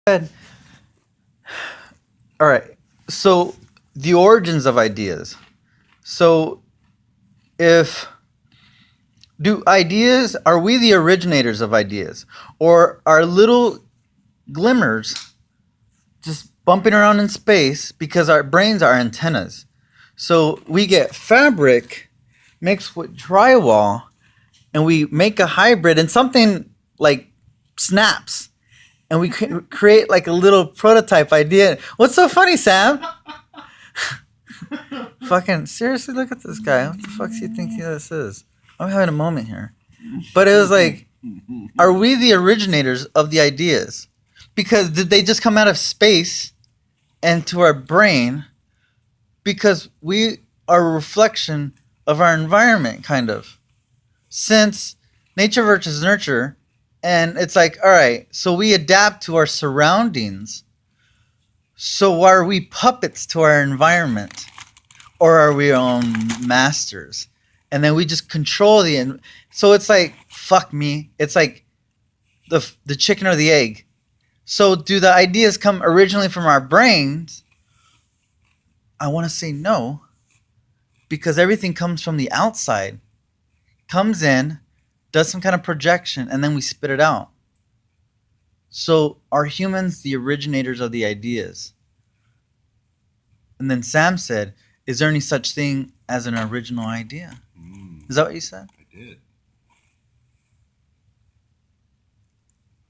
All right. So the origins of ideas. So if do ideas are we the originators of ideas, or are little glimmers just bumping around in space because our brains are antennas? So we get fabric mixed with drywall and we make a hybrid and something like snaps and we create like a little prototype idea. What's so funny, Sam? Fucking seriously, look at this guy. What the fuck do you think this is? I'm having a moment here. But it was like, are we the originators of the ideas? Because did they just come out of space and to our brain? Because we are a reflection of our environment, kind of. Since nature versus nurture, and it's like, all right, so we adapt to our surroundings. So are we puppets to our environment? Or are we our own masters? And then we just control so it's like, fuck me. It's like the chicken or the egg. So do the ideas come originally from our brains? I want to say no, because everything comes from the outside, comes in, does some kind of projection, and then we spit it out. So are humans the originators of the ideas? And then Sam said, is there any such thing as an original idea? Is that what you said? I did.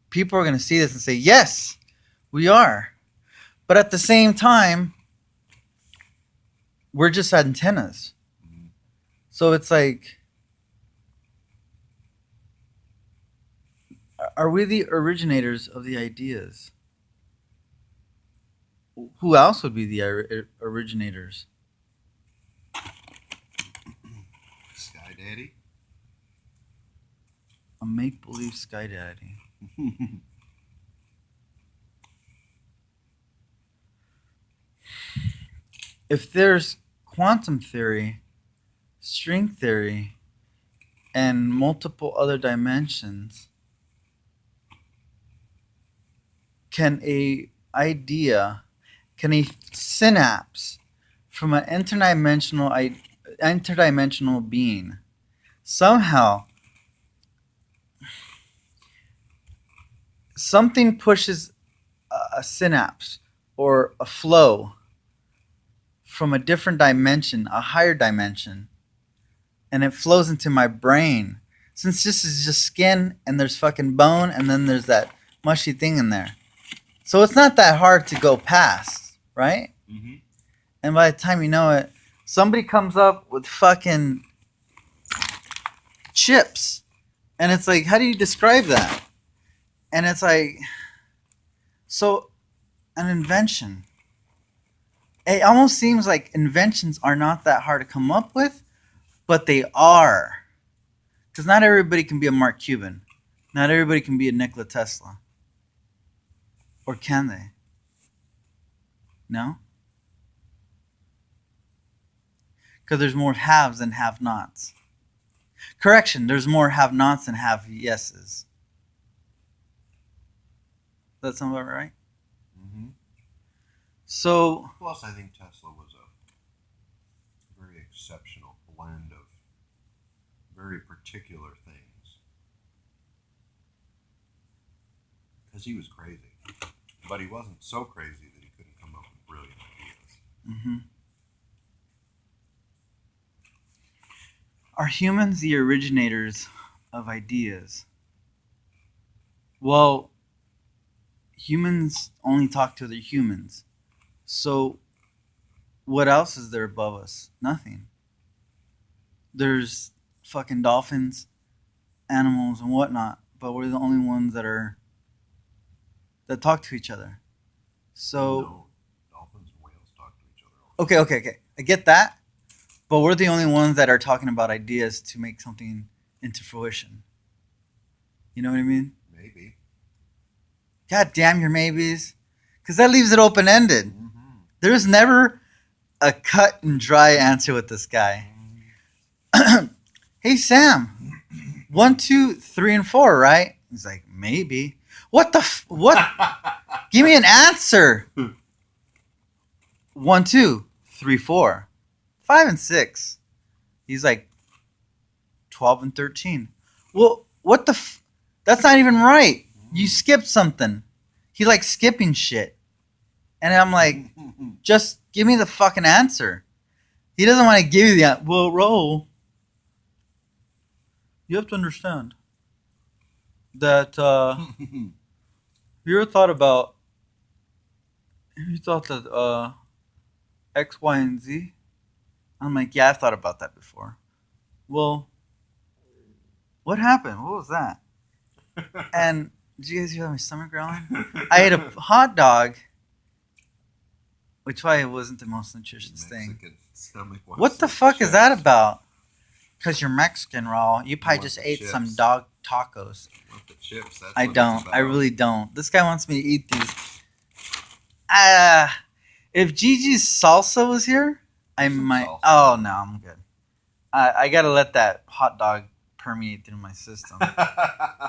People are going to see this and say, yes, we are. But at the same time, we're just antennas. So it's like, are we the originators of the ideas? Who else would be the originators? Sky Daddy? A make-believe sky daddy. If there's quantum theory, string theory, and multiple other dimensions, can a synapse from an interdimensional being somehow something pushes a synapse or a flow from a different dimension, a higher dimension, and it flows into my brain. Since this is just skin and there's fucking bone and then there's that mushy thing in there. So it's not that hard to go past, right? Mm-hmm. And by the time you know it, somebody comes up with fucking chips. And it's like, how do you describe that? And it's like, so an invention. It almost seems like inventions are not that hard to come up with, but they are. Because not everybody can be a Mark Cuban. Not everybody can be a Nikola Tesla. Or can they? No? Because there's more haves than have-nots. Correction, there's more have-nots than have-yeses. Does that sound about right? Mm-hmm. So... Plus, I think Tesla was a very exceptional blend of very particular things. Because he was crazy. But he wasn't so crazy that he couldn't come up with brilliant ideas. Mm-hmm. Are humans the originators of ideas? Well, humans only talk to other humans. So, what else is there above us? Nothing. There's fucking dolphins, animals, and whatnot, but we're the only ones that talk to each other. So, No, dolphins and whales talk to each other. okay. I get that. But we're the only ones that are talking about ideas to make something into fruition. You know what I mean? Maybe. God damn your maybes. Because that leaves it open-ended. Mm-hmm. There's never a cut and dry answer with this guy. Hey, Sam. 1, 2, 3, and 4, right? He's like, maybe. What? Give me an answer. 1, 2, 3, 4, 5, and 6. He's like 12 and 13. Well, what the? That's not even right. You skipped something. He likes skipping shit, and I'm like, just give me the fucking answer. He doesn't want to give you the well, Ro. You have to understand that you ever thought about you thought that X, Y, and Z? I'm like, yeah, I've thought about that before. Well, what happened? What was that? And did you guys hear my stomach growling? I ate a hot dog, which probably wasn't the most nutritious thing. Mexican stomach wants What the some fuck is that chips. about? Because you're Mexican, Raw. You probably want just the ate some chips. dog tacos. Want the chips, that's I what it's don't. I about. really don't. This guy wants me to eat these. If Gigi's salsa was here, I There's some might. salsa. Oh no, I'm good. I gotta let that hot dog permeate through my system.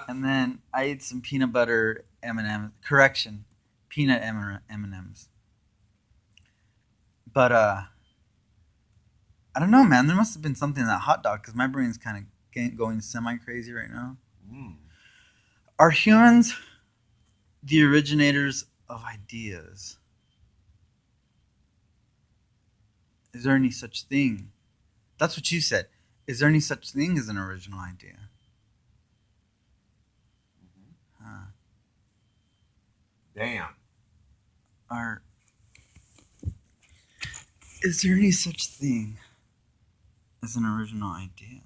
And then I ate some peanut butter M&Ms. Correction, peanut M&Ms. But I don't know, man. There must have been something in that hot dog because my brain's kind of going semi crazy right now. Mm. Are humans the originators of ideas? Is there any such thing? That's what you said. Is there any such thing as an original idea? Huh. Damn. Are is there any such thing as an original idea?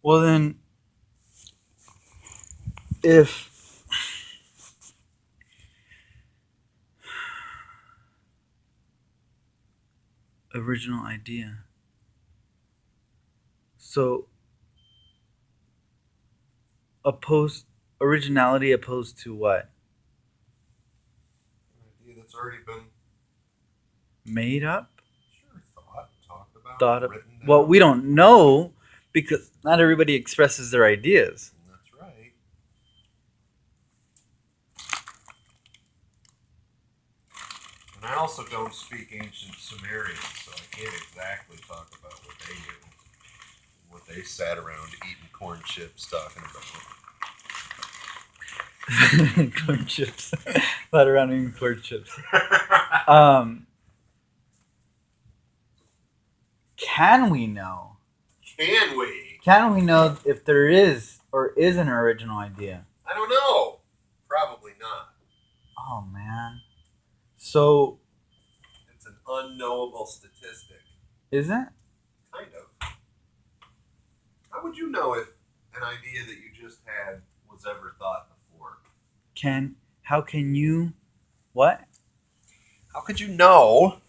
Well then, if original idea, so originality opposed to what? An idea that's already been Made up? sure talked about, Thought of? written down. Well, we don't know because not everybody expresses their ideas. That's right. And I also don't speak ancient Sumerian, so I can't exactly talk about what they knew, what they sat around eating corn chips talking about. Corn chips. Let around eating corn chips. Can we know? Can we? Can we know if there is or is an original idea? I don't know. Probably not. Oh man. So It's an unknowable statistic. is it? Kind of. How would you know if an idea that you just had was ever thought before? How can you what? How could you know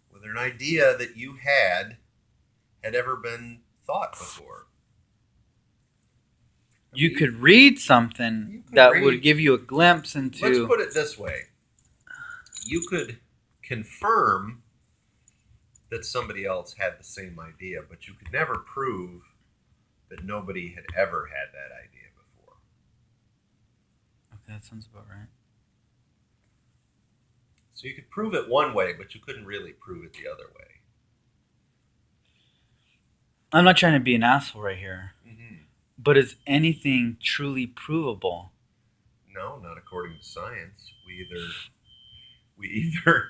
whether an idea that you had ever been thought before? You could read something You could that read- would give you a glimpse Let's into put it this way. You could confirm that somebody else had the same idea, but you could never prove that nobody had ever had that idea before. Okay, that sounds about right. So you could prove it one way, but you couldn't really prove it the other way. I'm not trying to be an asshole right here, Mm-hmm. but is anything truly provable? No, not according to science. We either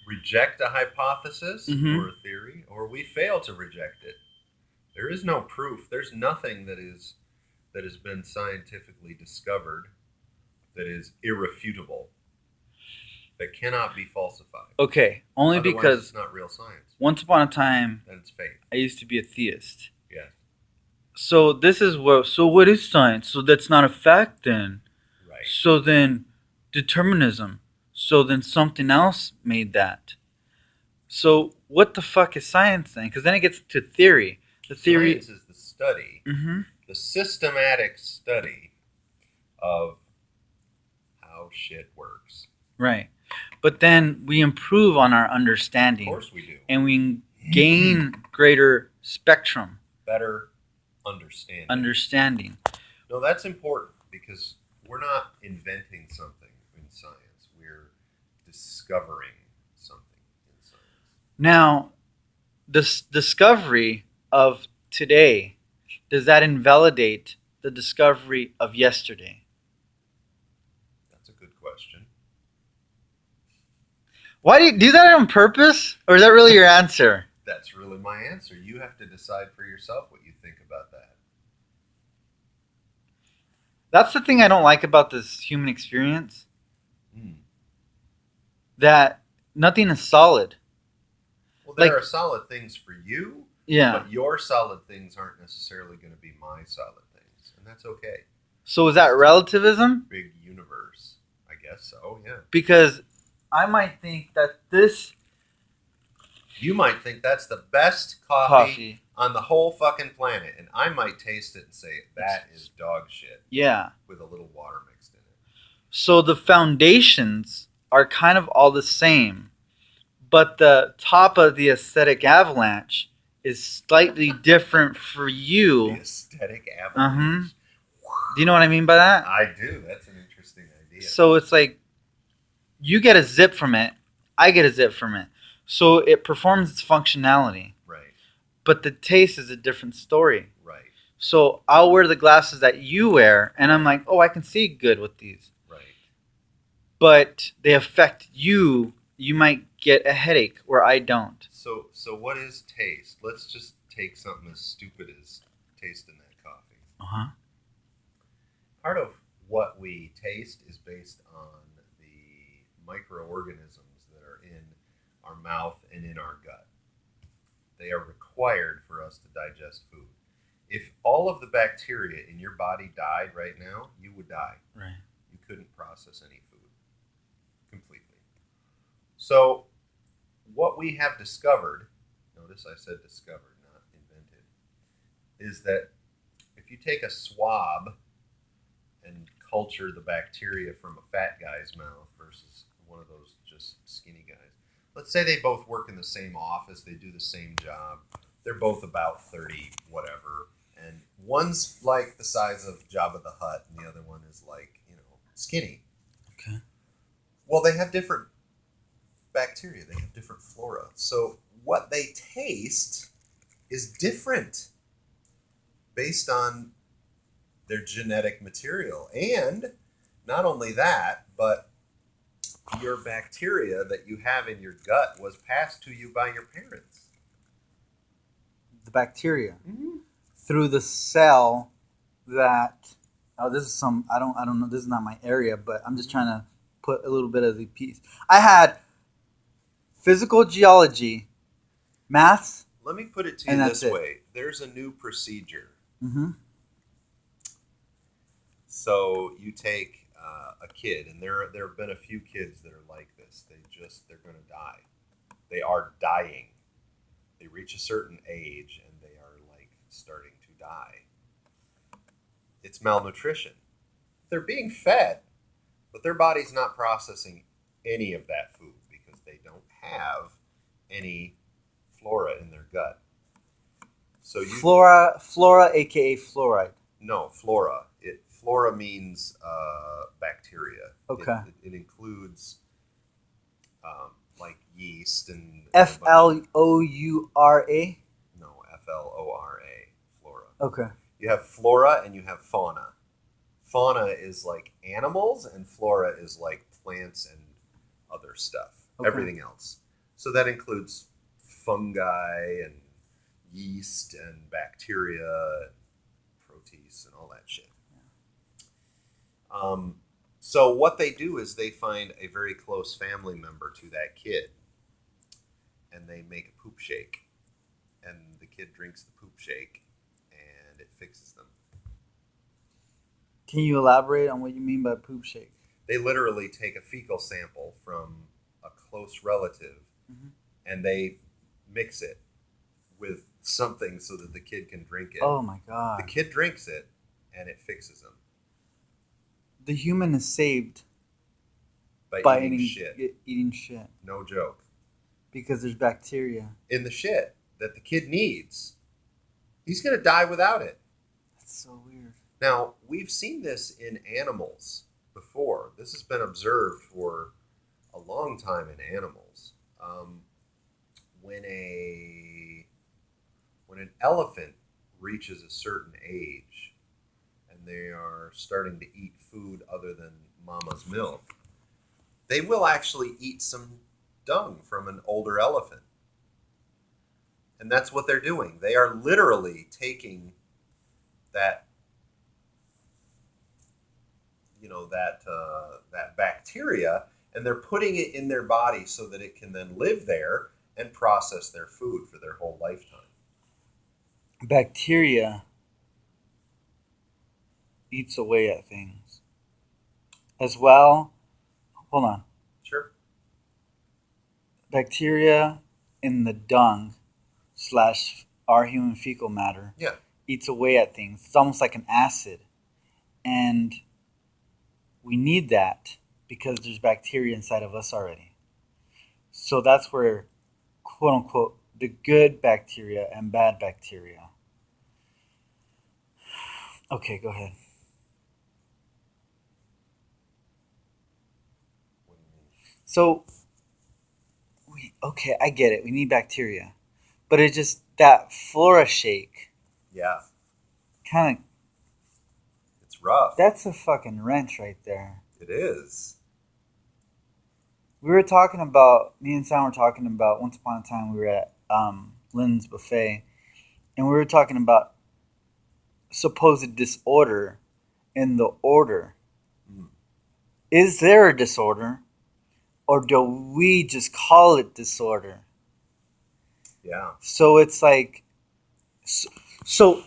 reject a hypothesis Mhm. or a theory, or we fail to reject it. There is no proof. There's nothing that has been scientifically discovered that is irrefutable, that cannot be falsified. Okay, only Otherwise, because it's not real science. once upon a time Then it's fake. I used to be a theist. Yes, So this is what. So what is science? So that's not a fact then. right. So then, determinism. So then something else made that. So what the fuck is science then? Because then it gets to theory. The theory. Science is the study, Mm-hmm. the systematic study of how shit works. Right. But then we improve on our Of understanding, course we do. and we gain greater spectrum Better understanding. understanding. No, that's important because we're not inventing science. We're discovering something in science. Now, this discovery of today, does that invalidate the discovery of yesterday? That's a good question. Why do you do that on purpose? Or is that really your answer? That's really my answer. You have to decide for yourself what you think about that. That's the thing I don't like about this human experience. Hmm. That nothing is solid. Well, there Like- are solid things for you, Yeah. but your solid things aren't necessarily going to be my solid things, and that's okay. So is that relativism? Big universe, I guess so. Yeah. Because I might think that this You might think that's the best coffee, on the whole fucking planet, and I might taste it and say that is dog shit yeah. with a little water mixed in it. So the foundations are kind of all the same, but the top of the aesthetic avalanche is slightly different for The you. aesthetic avalanche. Do you know what I mean by that? I do. That's an interesting idea. So it's like you get a zip from it, I get a zip from it. So it performs its functionality, Right. but the taste is a different story. Right. So I'll wear the glasses that you wear, and I'm like, oh, I can see good with these. Right. But they affect you. You might get a headache where I don't. So what is taste? Let's just take something as stupid as tasting that coffee. Uh-huh. Part of what we taste is based on the microorganisms that are in our mouth and in our gut. They are required for us to digest food. If all of the bacteria in your body died right now, you would die. Right. You couldn't process any food completely. So, what we have discovered, notice I said discovered, not invented, is that if you take a swab and culture the bacteria from a fat guy's mouth versus one of those just skinny guys, let's say they both work in the same office, they do the same job, they're both about 30, whatever, and one's like the size of Jabba the Hutt and the other one is like, skinny. Okay. Well, they have different bacteria, they have different flora. So what they taste is different based on their genetic material. And not only that, but your bacteria that you have in your gut was passed to you by your parents. The bacteria through the cell that. Oh, this is some. I don't know. This is not my area, but I'm just trying to put a little bit of the piece. I had physical geology, maths. Let me put it to you And this that's it. way. There's a new procedure. Mm-hmm. So you take a kid, and there have been a few kids that are like this. They're going to die. They are dying. They reach a certain age, and they are like starting to die. It's malnutrition. They're being fed, but their body's not processing any of that food because they don't have any flora in their gut. So Flora, aka fluoride. No, flora. Flora means bacteria. Okay. It includes like yeast and FLOURA. No, FLORA. Flora. Okay. You have flora and you have fauna. Fauna is like animals, and flora is like plants and other stuff. Okay. Everything else. So that includes fungi and yeast and bacteria and protease and all that shit. So what they do is they find a very close family member to that kid, and they make a poop shake, and the kid drinks the poop shake, and it fixes them. Can you elaborate on what you mean by poop shake? They literally take a fecal sample from a close relative, Mhm. and they mix it with something so that the kid can drink it. Oh my god. The kid drinks it, and it fixes him The human is saved by, by eating eating shit. eating shit No joke. because there's bacteria. In the shit that the kid needs. He's going to die without it. That's so weird. Now, we've seen this in animals. before. This has been observed for a long time in animals. When an elephant reaches a certain age and they are starting to eat food other than mama's milk, they will actually eat some dung from an older elephant. And that's what they're doing. They are literally taking that, that bacteria, and they're putting it in their body so that it can then live there and process their food for their whole lifetime. Bacteria eats away at things. As well, hold on. Sure. Bacteria in the dung / our human fecal matter Yeah. eats away at things. It's almost like an acid. And we need that because there's bacteria inside of us already. So that's where, quote unquote, the good bacteria and bad bacteria. Okay, go ahead. What do you mean? So, okay, I get it. We need bacteria. But it just, that flora shake, Yeah, kind of, it's rough. that's a fucking wrench right there. It is. We were talking about, me and Sam were talking about, once upon a time we were at Lynn's Buffet, and we were talking about supposed disorder in the order. Mm. Is there a disorder, or do we just call it disorder? Yeah. So it's like, so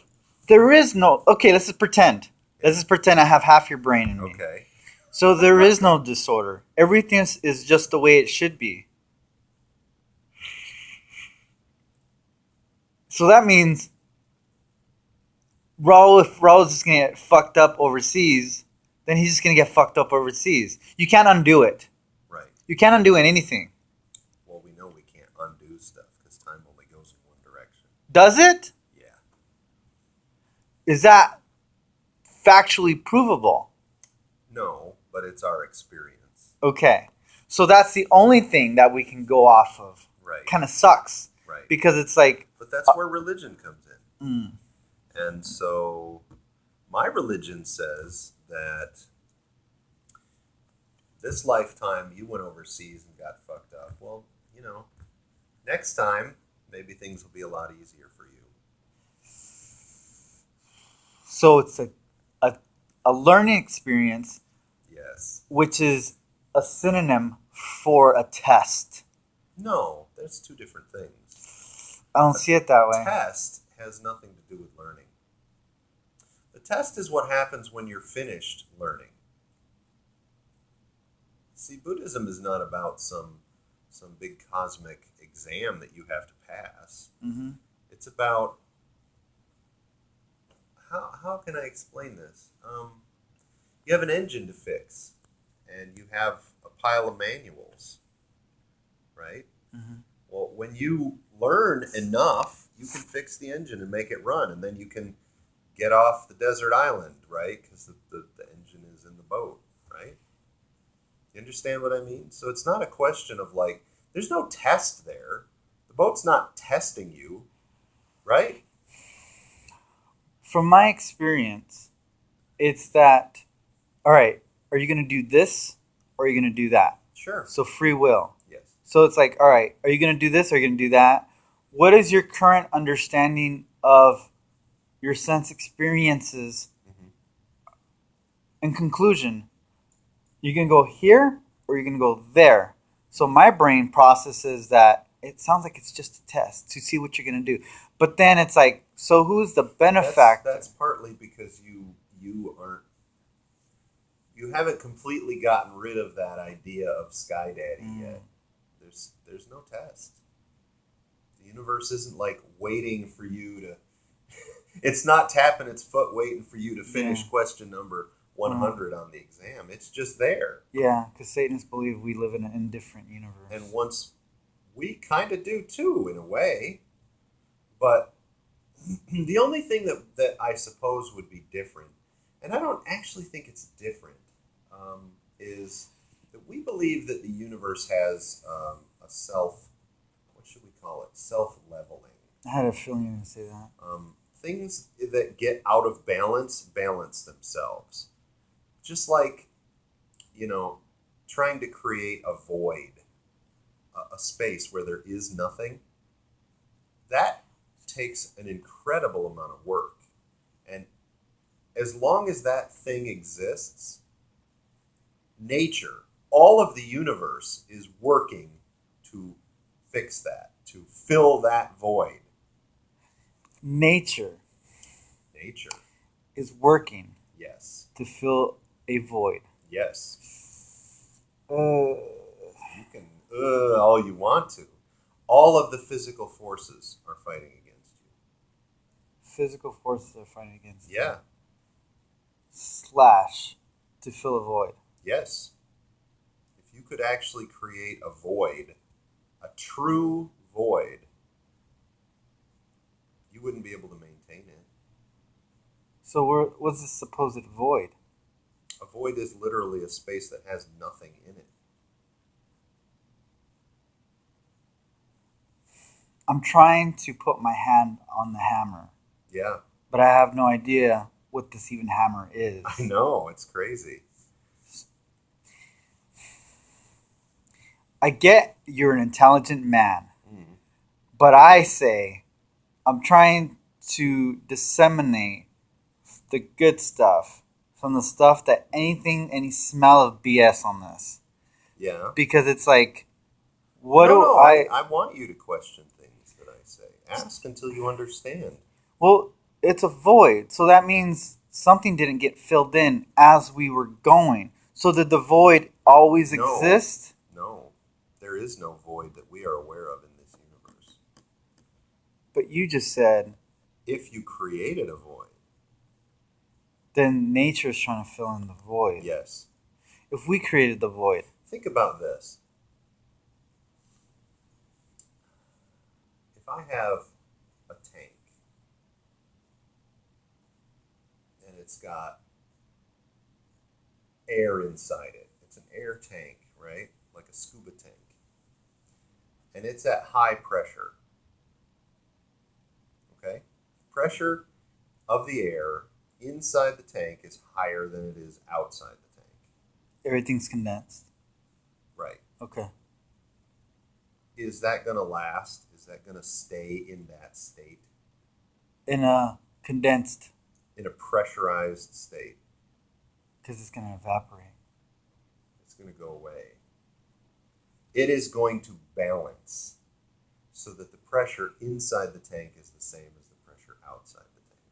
there is no, okay, let's just pretend. Let's just pretend I have half your brain in me. Okay. So there is no disorder. Everything is just the way it should be. So that means Raul, if Raul's just going to get fucked up overseas, then he's just going to get fucked up overseas. You can't undo it. Right. You can't undo anything. Well, we know we can't undo stuff because time only goes in one direction. Does it? Yeah. Is that factually provable? No, but it's our experience. Okay. So that's the only thing that we can go off of. Right. Kind of sucks. Right. Because it's like, But that's where religion comes in. And so my religion says that this lifetime you went overseas and got fucked up. Well, next time maybe things will be a lot easier for you. so it's a learning experience, Yes. which is a synonym for a test. No, there's two different things. I don't see it that way. Test has nothing to do with learning. The test is what happens when you're finished learning. See, Buddhism is not about some big cosmic exam that you have to pass. Mm-hmm. It's about how can I explain this? You have an engine to fix, and you have a pile of manuals, right? Mm-hmm. Well, when you learn enough, you can fix the engine and make it run, and then you can get off the desert island, right? Because the engine is in the boat, right? You understand what I mean? So it's not a question of like, there's no test there. The boat's not testing you, right? From my experience, it's that, all right, are you going to do this or are you going to do that? Sure. So free will. Yes. So it's like, all right, are you going to do this or are you going to do that? What is your current understanding of your sense experiences? Mm-hmm. In conclusion, you're going to go here or you're going to go there. So my brain processes that it sounds like it's just a test to see what you're going to do. But then it's like, so who's the benefactor? That's partly because you haven't completely gotten rid of that idea of Sky Daddy yet. There's no test. The universe isn't like waiting for you to. It's not tapping its foot waiting for you to finish question number 100 on the exam. It's just there. Yeah, because Satanists believe we live in an indifferent universe. And once we kind of do too, in a way. But the only thing that I suppose would be different, and I don't actually think it's different, is that we believe that the universe has a self, what should we call it? Self-leveling. I had a feeling you were going to say that. Things that get out of balance themselves. Just like, trying to create a void, a space where there is nothing, that takes an incredible amount of work. And as long as that thing exists, nature, all of the universe is working to fix that, to fill that void. Nature is working Yes. to fill a void. Yes. Uh, You can all you want to. All of the physical forces are fighting against you. Physical forces are fighting against you. Yeah. Slash to fill a void. Yes. If you could actually create a void, a true void, you wouldn't be able to maintain it. So what's the supposed void? A void is literally a space that has nothing in it. I'm trying to put my hand on the hammer, Yeah, but I have no idea what this even hammer is. I know. It's crazy. I get you're an intelligent man, Mm. but I say I'm trying to disseminate the good stuff from the stuff that any smell of BS on this. Yeah. Because it's like, what no, do no, I I want you to question things that I say. Ask until you understand. Well, it's a void, so that means something didn't get filled in as we were going. So did the void always No. exist? No, there is no void that we are aware of in this universe. But you just said, If you created a void, then nature's trying to fill in the void. yes. If we created the void, Think about this. If I have a tank and it's got air inside it, it's an air tank, right? Like a scuba tank. And it's at high pressure. Okay? Pressure of the air inside the tank is higher than it is outside the tank. everything's condensed. Right. Okay. Is that going to last? Is that going to stay in that state? In a condensed, In a pressurized state? because it's going to evaporate. It's going to go away. It is going to balance so that the pressure inside the tank is the same as the pressure outside the tank.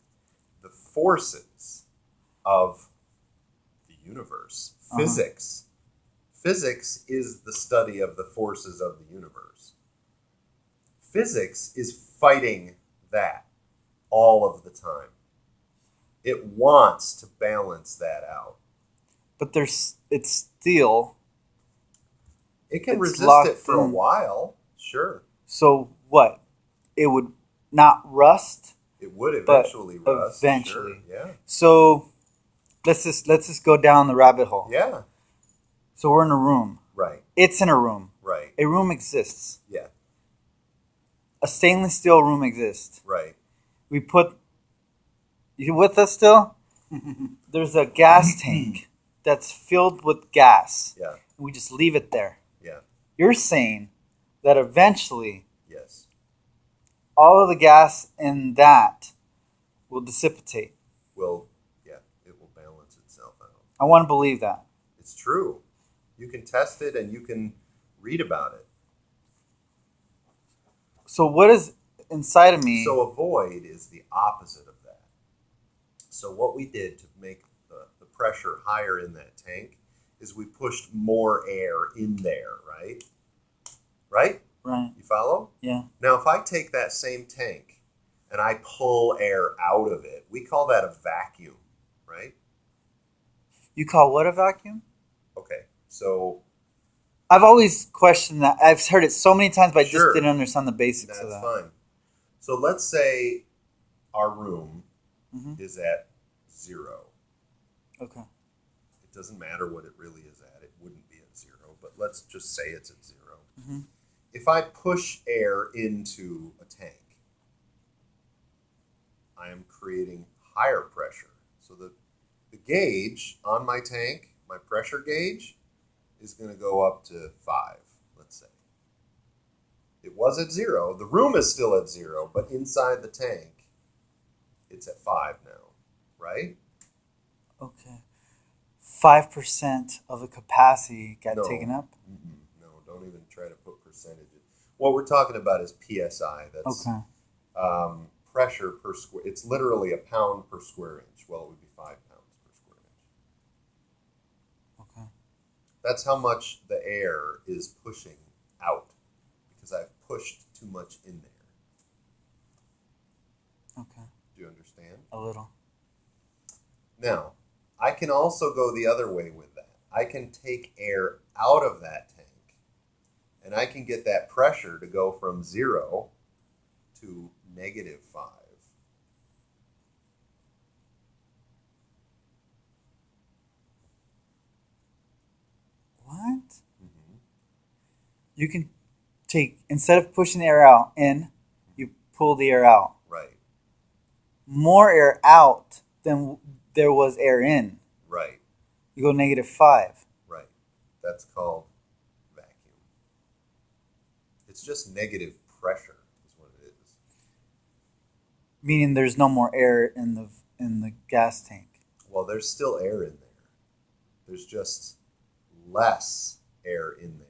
The forces of the universe, physics. Physics is the study of the forces of the universe. Physics is fighting that all of the time. It wants to balance that out. But it's still. It can It's resist locked it for a in. while, sure. So what? It would not rust. It would But eventually rust. eventually. Sure. So let's just go down the rabbit hole. Yeah. Yeah. So we're in a room. Right. It's in a room. Right. A room exists. Yeah. A stainless steel room exists. Right. We put. You with us still? There's a gas tank that's filled with gas. Yeah. We just leave it there. Yeah. You're saying that eventually Yes. all of the gas in that will dissipate. Well, yeah, it will balance itself out. I want to believe that. It's true. You can test it and you can read about it. So what is inside of me? So a void is the opposite of that. So what we did to make the pressure higher in that tank is we pushed more air in there, right? Right? Right. You follow? Yeah. Now, if I take that same tank and I pull air out of it, we call that a vacuum, right? You call what a vacuum? Okay, so I've always questioned that. I've heard it so many times, but I Sure. just didn't understand the basics that's of that. fine. So let's say our room Mhm. is at 0. Okay. it doesn't matter what it really is at. It wouldn't be at 0, but let's just say it's at 0. Mm-hmm. If I push air into a tank, I am creating higher pressure. So the gauge on my tank, my pressure gauge, is going to go up to 5, let's say. It was at 0. The room is still at 0, but inside the tank, it's at 5 now, right? Okay. 5% of the capacity got No. taken up? No, don't even try to put percentages. What we're talking about is PSI. That's Okay. pressure per square. It's literally a pound per square inch. Well, it would be 5 pounds per square inch. Okay. That's how much the air is pushing out because I've pushed too much in there. Okay. Do you understand? A little. Now, I can also go the other way with that. I can take air out of that tank and I can get that pressure to go from 0 to -5. What? Mm-hmm. You can take, instead of pushing the air out in, you pull the air out. Right, More air out than there was air in. right, You go -5. right. That's called vacuum. It's just negative pressure is what it is. Meaning there's no more air in the gas tank. Well, there's still air in there. There's just less air in there.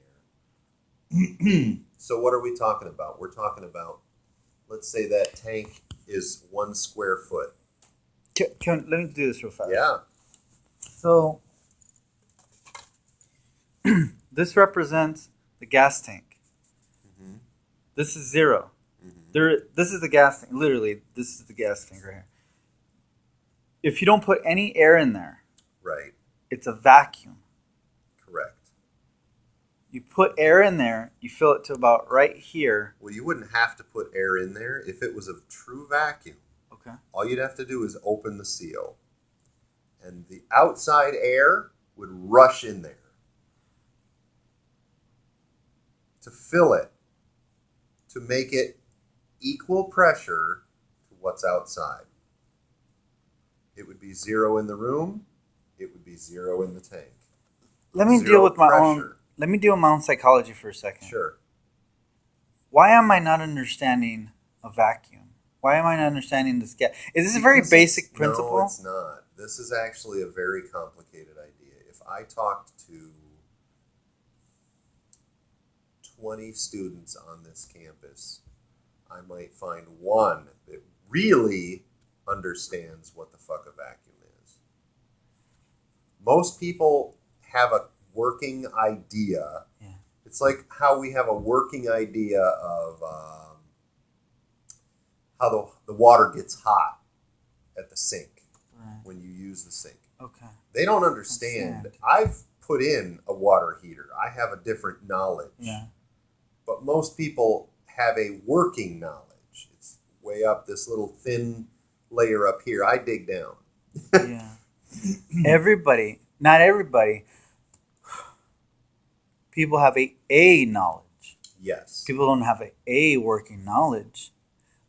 So what are we talking about? We're talking about, let's say that tank is 1 square foot. Let me do this real fast. Yeah. So this represents the gas tank. Mm-hmm. This is 0. Mm-hmm. This is the gas tank. Literally, this is the gas tank right here. If you don't put any air in there, Right. it's a vacuum. Correct. You put air in there, you fill it to about right here. Well, you wouldn't have to put air in there if it was a true vacuum. Okay. All you'd have to do is open the seal, and the outside air would rush in there to fill it, to make it equal pressure to what's outside. It would be 0 in the room. It would be 0 in the tank. Let me Zero deal with my own. pressure. Let me deal with my own psychology for a second. Sure. Why am I not understanding a vacuum? Why am I not understanding this gas? Is this a very Because basic it's- principle? No, it's not. This is actually a very complicated idea. If I talked to 20 students on this campus, I might find one that really understands what the fuck a vacuum is. Most people have a working idea. Yeah. It's like how we have a working idea of how the water gets hot at the sink Right. when you use the sink. Okay. They don't understand. I've put in a water heater. I have a different knowledge. Yeah. But most people have a working knowledge. It's way up this little thin layer up here. I dig down. Yeah. Everybody, not everybody. People have a knowledge. Yes. People don't have a working knowledge,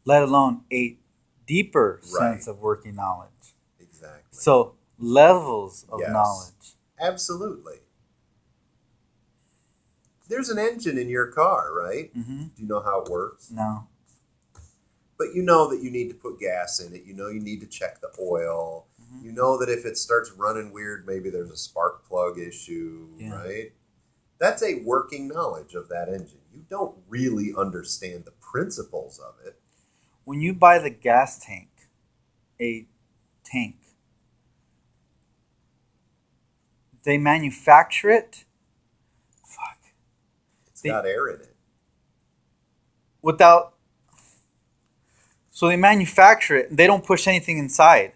let alone a deeper sense of working knowledge. Exactly. So levels of Yes. knowledge. Absolutely. There's an engine in your car, right? Mm-hmm. Do you know how it works? No. But you know that you need to put gas in it. You know you need to check the oil. Mm-hmm. You know that if it starts running weird, maybe there's a spark plug issue, Yeah. right? That's a working knowledge of that engine. You don't really understand the principles of it. When you buy the gas tank, a tank, they manufacture it. Fuck. It's They- got air in it. Without. So they manufacture it. They don't push anything inside.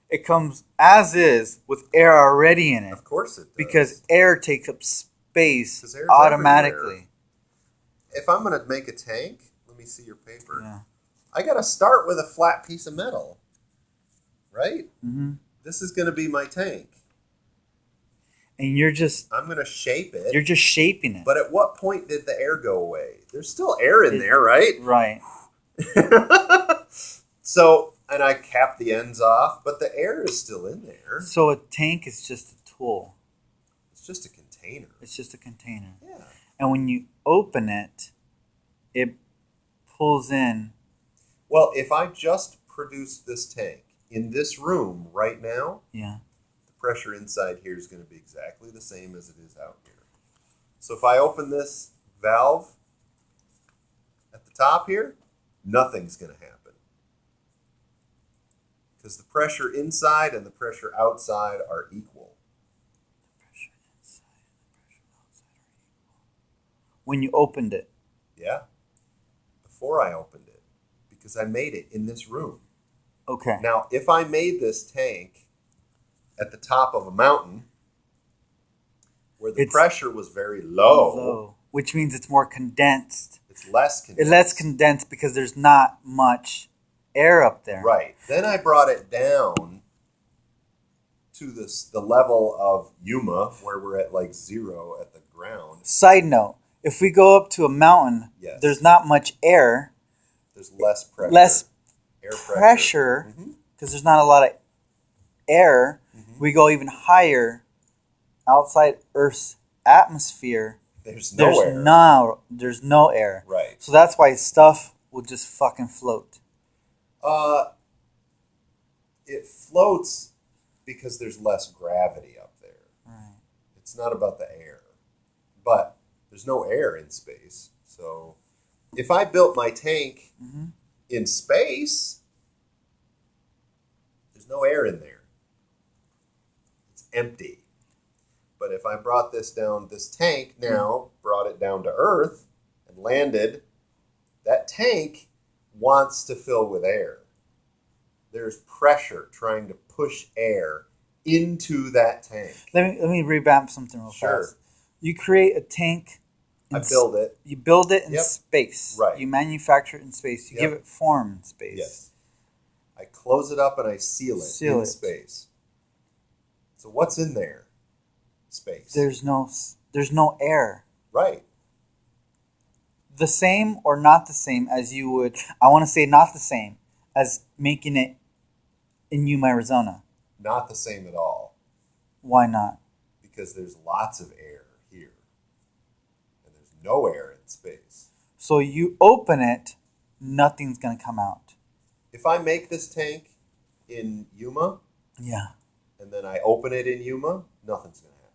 It comes as is with air already in it Of course it does. because air takes up space 'Cause air's automatically. if I'm going to make a tank, let me see your paper. Yeah. I got to start with a flat piece of metal, right? Mm-hmm. This is going to be my tank. and you're just shape it. you're just shaping it. But at what point did the air go away? There's still air in It- there, right? Right. So, and I cap the ends off, but the air is still in there. So a tank is just a tool. It's just a container. It's just a container. Yeah. And when you open it, it pulls in. Well, if I just produced this tank in this room right now, Yeah. the pressure inside here is going to be exactly the same as it is out here. So if I open this valve at the top here, nothing's going to happen. Because the pressure inside and the pressure outside are equal. Pressure inside and the pressure outside are equal. When you opened it. Yeah? Before I opened it. Because I made it in this room. Okay. Now, if I made this tank at the top of a mountain where the It's pressure was very low, Low, which means it's more condensed. it's less condensed. It's less condensed because there's not much air up there. Right. Then I brought it down to the level of Yuma, where we're at like 0 at the ground. Side note, if we go up to a mountain, Yes. there's not much air, There's less pressure. less air pressure, Mhm. because there's not a lot of air. Mhm. We go even higher outside Earth's atmosphere. There's no air. There's no air. Right. So that's why stuff will just fucking float. It floats because there's less gravity up there. Right. It's not about the air. But there's no air in space. So if I built my tank Mm-hmm. in space, there's no air in there. It's empty. But if I brought this tank now, brought it down to Earth and landed, that tank wants to fill with air. There's pressure trying to push air into that tank. Let me revamp something real Sure. fast. You create a tank. I build it. You build it in Yep. space. Right. You manufacture it in space. You Yep. give it form in space. Yes. I close it up and I seal it Seal in it. space. So what's in there? Space. There's no air. Right. The same or not the same as you would. I want to say not the same as making it in Yuma, Arizona. Not the same at all. Why not? Because there's lots of air here. And there's no air in space. So you open it, nothing's gonna come out. If I make this tank in Yuma Yeah. and then I open it in Yuma, nothing's going to happen.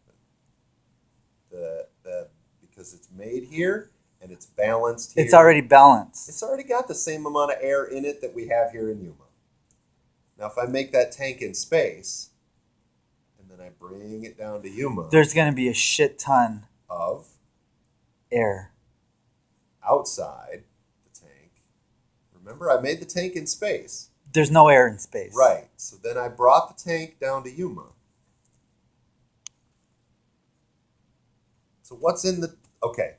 Because it's made here and it's balanced here. It's already balanced. It's already got the same amount of air in it that we have here in Yuma. Now, if I make that tank in space and then I bring it down to Yuma There's gonna be a shit ton of air. outside the tank, remember I made the tank in space. There's no air in space. Right. So then I brought the tank down to Yuma. So what's in the... Okay.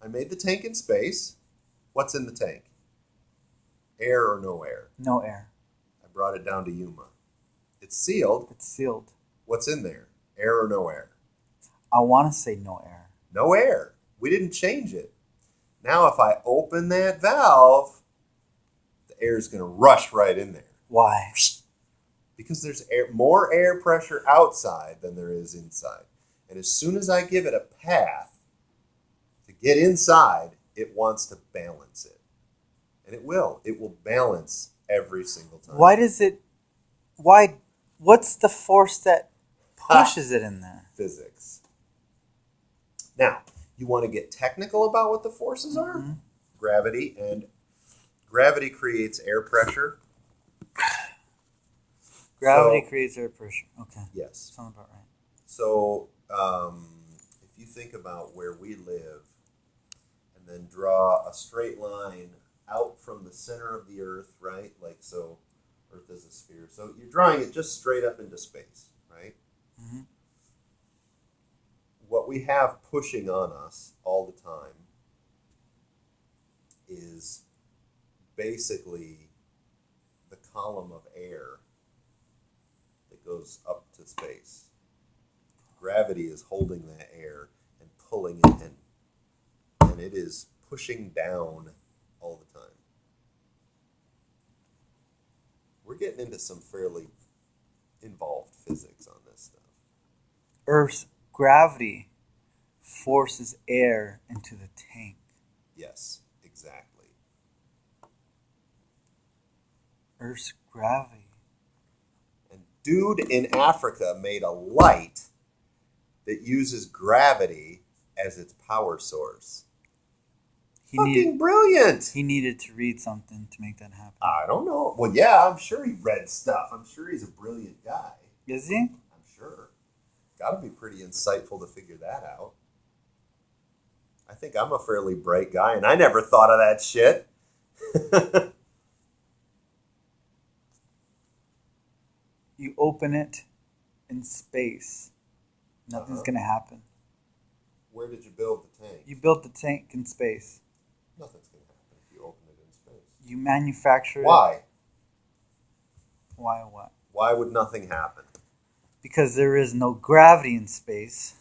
I made the tank in space. What's in the tank? Air or no air? No air. I brought it down to Yuma. It's sealed. It's sealed. What's in there? Air or no air? I want to say no air. No air. We didn't change it. Now if I open that valve, the air is going to rush right in there. Why? Because there's more air pressure outside than there is inside. And as soon as I give it a path to get inside, it wants to balance it. And it will. It will balance every single time. What's the force that pushes it in there? Physics. Now, you want to get technical about what the forces are? Mhm. Gravity. And gravity creates air pressure. Gravity So- creates air pressure. Okay. Yes. Sounds about right. So, if you think about where we live and then draw a straight line out from the center of the Earth, right? Like, so Earth is a sphere. So you're drawing it just straight up into space, right? Mm-hmm. What we have pushing on us all the time is basically the column of air that goes up to space. Gravity is holding that air and pulling it in. And it is pushing down all the time. We're getting into some fairly involved physics on this stuff. Earth's gravity forces air into the tank. Yes, exactly. Earth's gravity. And dude in Africa made a light that uses gravity as its power source. Fucking brilliant! He needed to read something to make that happen. I don't know. Well, yeah, I'm sure he read stuff. I'm sure he's a brilliant guy. Is he? I'm sure. Got to be pretty insightful to figure that out. I think I'm a fairly bright guy, and I never thought of that shit. You open it in space. Nothing's going to happen. Where did you build the tank? You built the tank in space. Nothing's going to happen if you open it in space. You manufacture it. Why? Why what? Why would nothing happen? Because there is no gravity in space.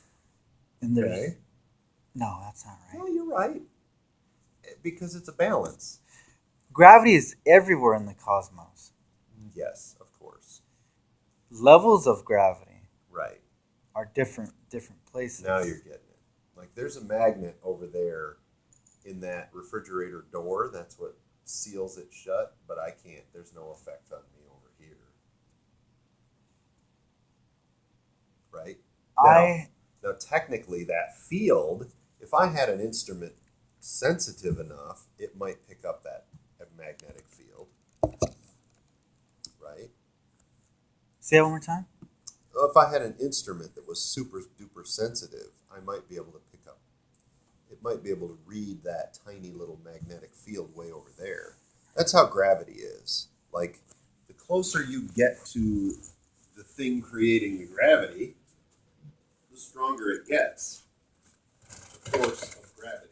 And there's... Okay. No, that's not right. No, you're right. Because it's a balance. Gravity is everywhere in the cosmos. Yes, of course. Levels of gravity Right. are different places. Now you're getting it. Like there's a magnet over there in that refrigerator door. That's what seals it shut, but I can't. There's no effect on me over here. Right? Now technically that field, if I had an instrument sensitive enough, it might pick up that magnetic field. Right? Say it one more time. Well, if I had an instrument that was super duper sensitive, I might be able to pick up. It might be able to read that tiny little magnetic field way over there. That's how gravity is. Like, the closer you get to the thing creating the gravity, the stronger it gets. The force of gravity.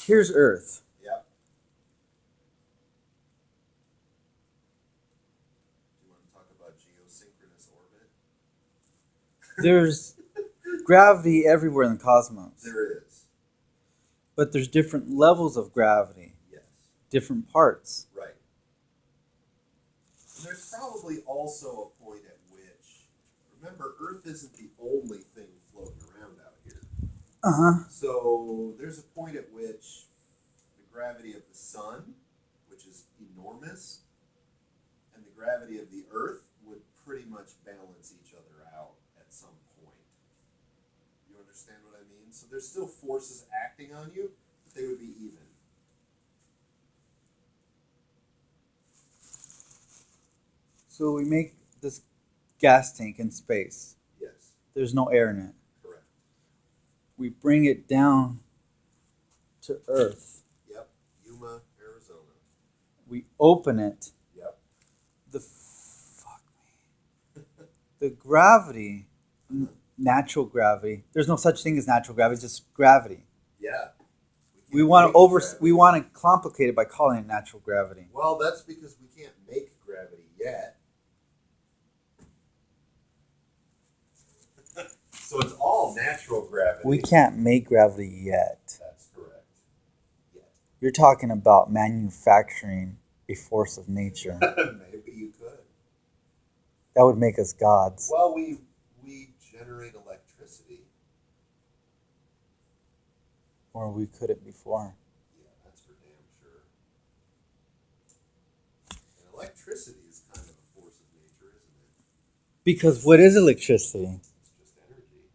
Here's Earth. Yep. Do you want to talk about geosynchronous orbit? There's gravity everywhere in the cosmos. There is. But there's different levels of gravity, Yes. different parts. Right. And there's probably also a point at which, remember, Earth isn't the only thing floating around out here. Uh-huh. So there's a point at which the gravity of the sun, which is enormous, and the gravity of the Earth would pretty much balance each other out at some point. You understand what I mean? So there's still forces acting on you, but they would be even. So we make this gas tank in space. Yes, There's no air in it. correct. We bring it down to Earth. Yep, Yuma, Arizona. We open it. Yep. The gravity, natural gravity. There's no such thing as natural gravity. It's just gravity. Yeah. We can't want make to gravity. we want to complicate it by calling it natural gravity. Well, that's because we can't make gravity yet. So it's all natural gravity. We can't make gravity yet. That's correct. Yet. You're talking about manufacturing a force of nature. Maybe you could. That would make us gods. Well, we generate electricity. Or we couldn't before. Yeah, that's for damn sure. And electricity is kind of a force of nature, isn't it? Because what is electricity? It's just energy,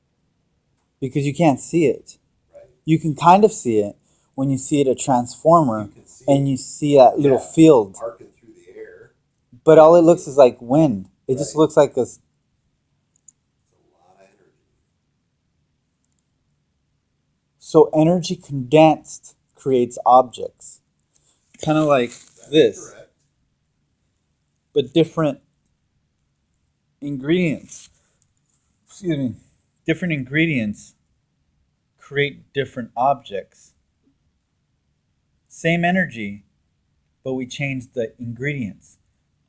Because you can't see it. right? You can kind of see it when you see it a transformer You can see and it you see that little Yeah. field. arcing through the air. But all it looks is like wind. It just Right. looks like a It's a lot of energy. so energy condensed creates objects. Kind of like That's this, correct. but different ingredients. Excuse me. Different ingredients create different objects. Same energy, but we change the ingredients.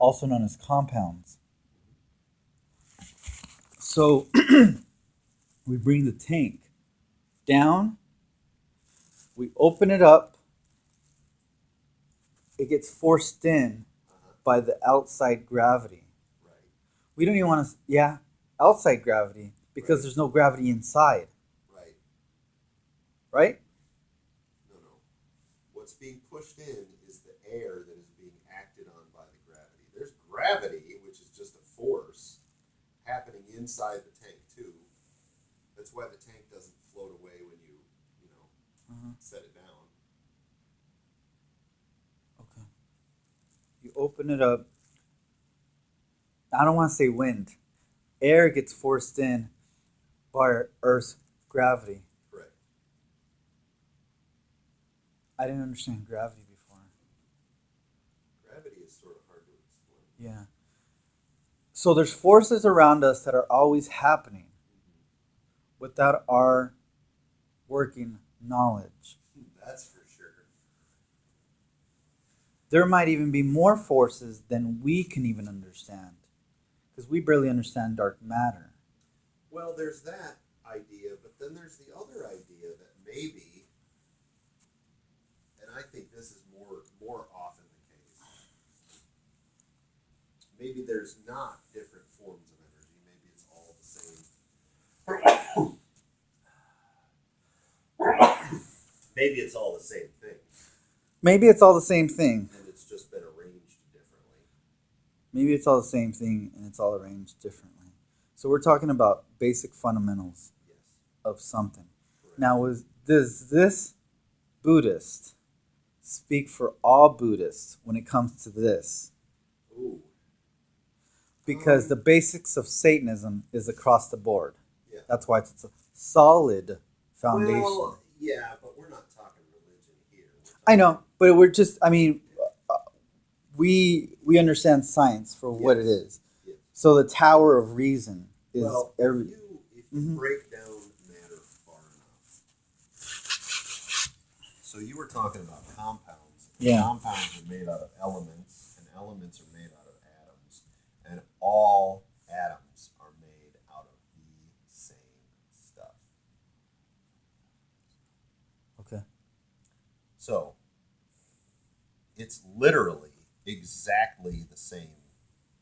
also known as compounds. So we bring the tank down, we open it up, it gets forced in by the outside gravity. Right. We don't even want to, yeah, outside gravity because Right. there's no gravity inside, Right. right? No, no. What's being pushed in is the air that is being acted on by the gravity. There's gravity, which is just a force happening inside the tank too. That's why the tank doesn't float away when you set it down. Okay. You open it up. I don't want to say wind. Air gets forced in by Earth's gravity. Correct. I didn't understand gravity before. Gravity is sort of hard to explain. Yeah. So there's forces around us that are always happening without our working knowledge. That's for sure. There might even be more forces than we can even understand because we barely understand dark matter. Well, there's that idea, but then there's the other idea that maybe, and I think this is more often the case, maybe there's not different forms of energy. Maybe it's all the same. Maybe it's all the same thing, Maybe it's all the same thing. and it's just been arranged differently. Maybe it's all the same thing and it's all arranged differently. So we're talking about basic fundamentals Yes. of something. Correct. Now, does this Buddhist speak for all Buddhists when it comes to this? Ooh. Because the basics of Satanism is across the board. Yeah. That's why it's a solid foundation. Well, yeah, but we're not talking religion here. I know, but we're just, I mean, we understand science for what it Yes. is. Yes. So the Tower of Reason is Well, every. if you Mhm. break down matter far enough, so you were talking about compounds. Yeah. Compounds are made out of elements, and elements are made out of atoms, and all atoms are made out of the same stuff. Okay. So it's literally exactly the same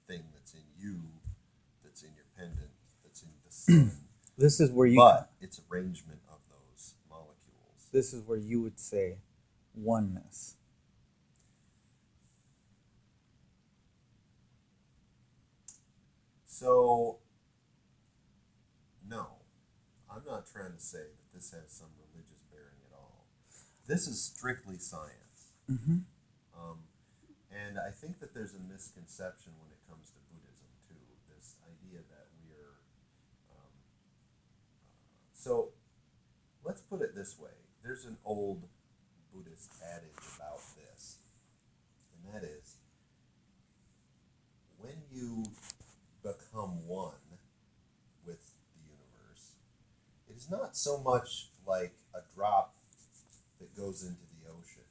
thing that's in you, that's in your pendant, that's in the sun, This is where you. but it's arrangement of those molecules. This is where you would say oneness. So, no, I'm not trying to say that this has some religious bearing at all. This is strictly science. Mm-hmm. And I think that there's a misconception when it comes to Buddhism, too. This idea that we're. So, let's put it this way. There's an old Buddhist adage about this, and that is when you become one with the universe, it is not so much like a drop that goes into the ocean.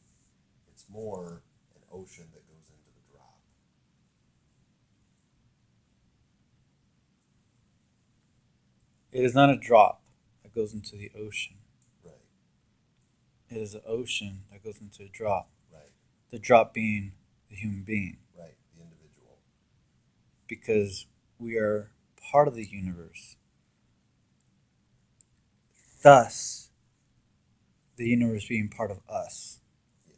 It's more an ocean that goes into the drop. It is not a drop that goes into the ocean. Right, It is an ocean that goes into a drop. right, The drop being the human being. right, the individual. Because we are part of the universe. Thus, the universe being part of us. Yes.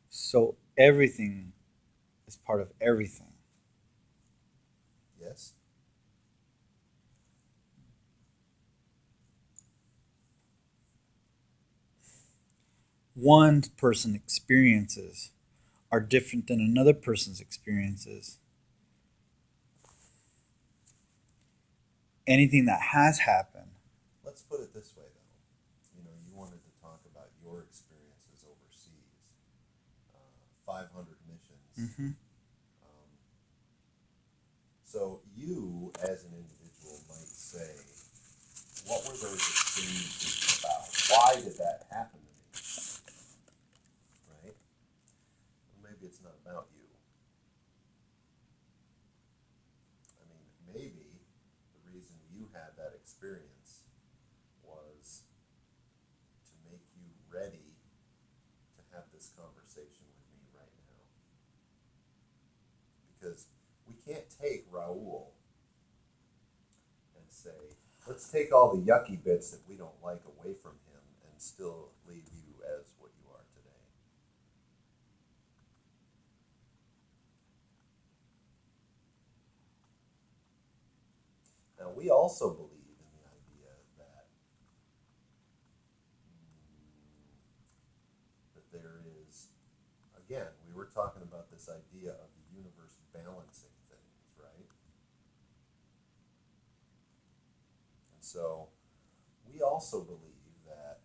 So everything is part of everything. Yes. One person's experiences are different than another person's experiences. Anything that has happened, Let's put it this way, though. You wanted to talk about your experiences overseas. 500 missions. mm-hmm. So you, as an individual, might say, what were those experiences about? Why did that happen to me? Right? Well, maybe it's not about you. I mean, maybe the reason you had that experience was to make you ready to have this conversation with me right now. Because we can't take Raul and say, let's take all the yucky bits that we don't like away from him and still leave you as what you are today. Now, we also believe in the idea that there is, again, we were talking about this idea of the universe balancing things, right? And so we also believe that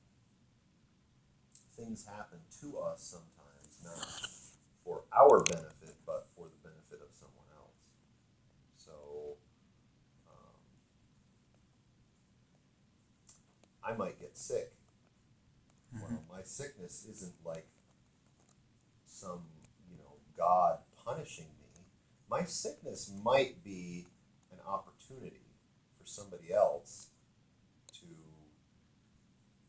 things happen to us sometimes, not for our benefit, but for the benefit of someone else. So I might get sick. Well, my sickness isn't like some, God punishing me. My sickness might be an opportunity for somebody else to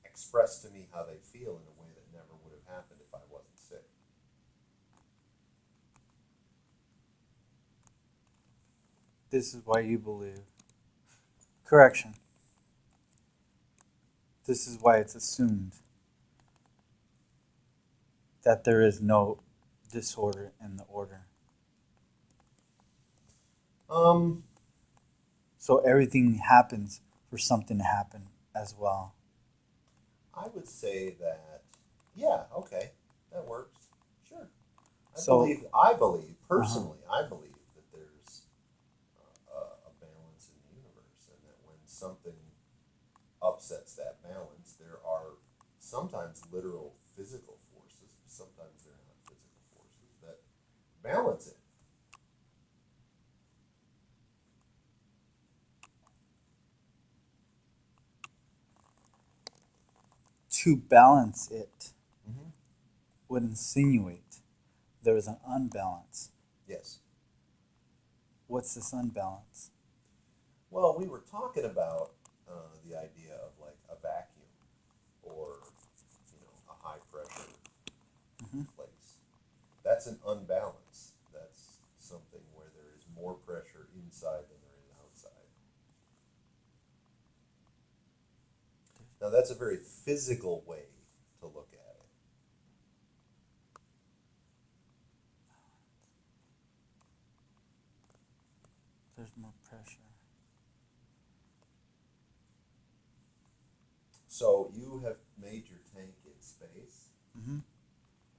express to me how they feel in a way that never would have happened if I wasn't sick. This is why you believe. Correction. This is why it's assumed that there is no disorder in the order. So everything happens for something to happen as well. I would say that, yeah, okay, that works. Sure. I believe personally, I believe that there's a balance in the universe, and that when something upsets that balance, there are sometimes literal physical forces, sometimes they're not physical forces that balance it. To balance it Mm-hmm. would insinuate there is an unbalance. Yes. What's this unbalance? Well, we were talking about the idea of like a vacuum or, a high pressure place. That's an unbalance. That's something where there is more pressure inside than there is outside. Now, that's a very physical way to look at it. There's more pressure. So you have made your tank in space, Mm-hmm.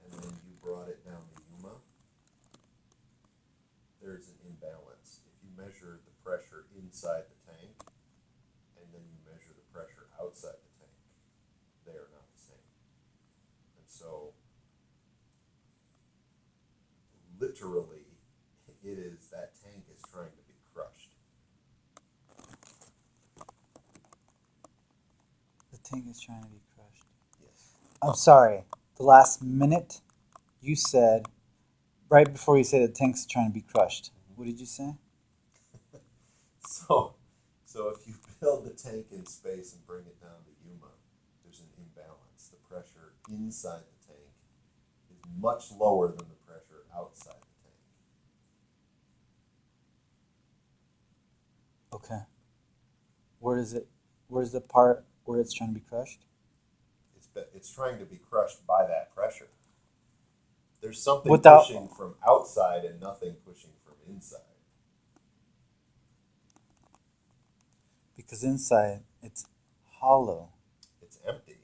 and then you brought it down to Yuma. There's an imbalance. If you measure the pressure inside the tank, and then you measure the pressure outside the tank, they are not the same. And so, literally, it is that tank is trying to be crushed. The tank is trying to be crushed. Yes. I'm sorry. The last minute you said, right before you said the tank's trying to be crushed. What did you say? So if you build the tank in space and bring it down to Yuma, there's an imbalance. The pressure inside the tank is much lower than the pressure outside the tank. Okay. Where's the part where it's trying to be crushed? It's trying to be crushed by that pressure. There's something Without- pushing from outside and nothing pushing from inside. Because inside it's hollow. It's empty.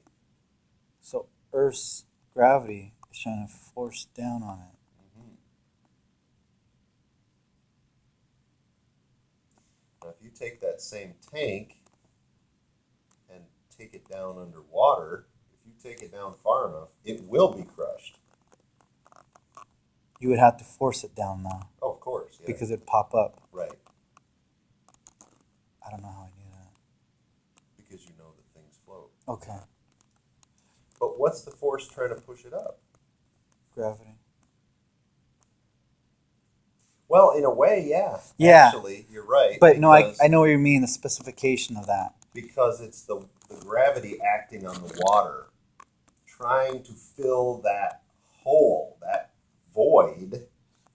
So Earth's gravity is trying to force down on it. Mm-hmm. Now, if you take that same tank and take it down underwater, if you take it down far enough, it will be crushed. You would have to force it down now Oh, of course. Yeah. because it'd pop up. Right. I don't know how I knew that. Because Okay. But what's the force trying to push it up? Gravity. Well, in a way, yeah. Yeah. Actually, you're right. But no, I because- know what you mean, the specification of that. because it's the gravity acting on the water, trying to fill that hole, that void,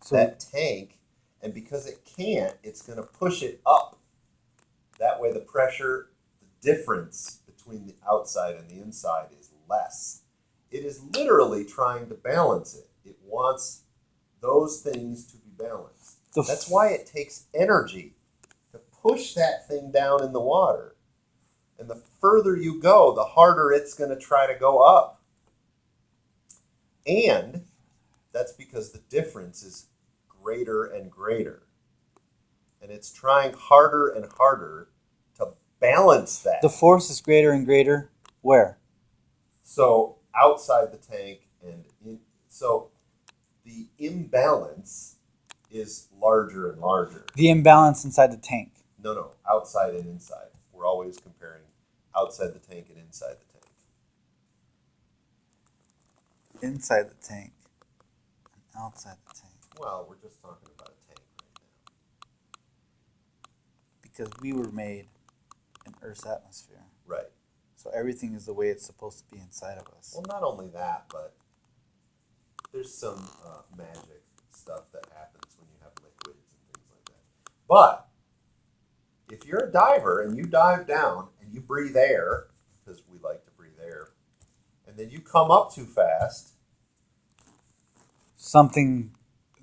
So that tank, and because it can't, it's going to push it up. That way, the pressure, the difference between the outside and the inside is less. It is literally trying to balance it. It wants those things to be balanced. the That's why it takes energy to push that thing down in the water. And the further you go, the harder it's going to try to go up. And that's because the difference is greater and greater. And it's trying harder and harder to balance that. the force is greater and greater. Where? So outside the tank and in, so the imbalance is larger and larger. The imbalance inside the tank. No, outside and inside. We're always comparing outside the tank and inside the tank. Inside the tank. And outside the tank. Well, we're just talking about a tank right now. Because we were made in Earth's atmosphere. Right. So everything is the way it's supposed to be inside of us. Well, not only that, but there's some magic stuff that happens when you have liquids and things like that. But if you're a diver and you dive down and you breathe air, because we like to breathe air, and then you come up too fast, Something,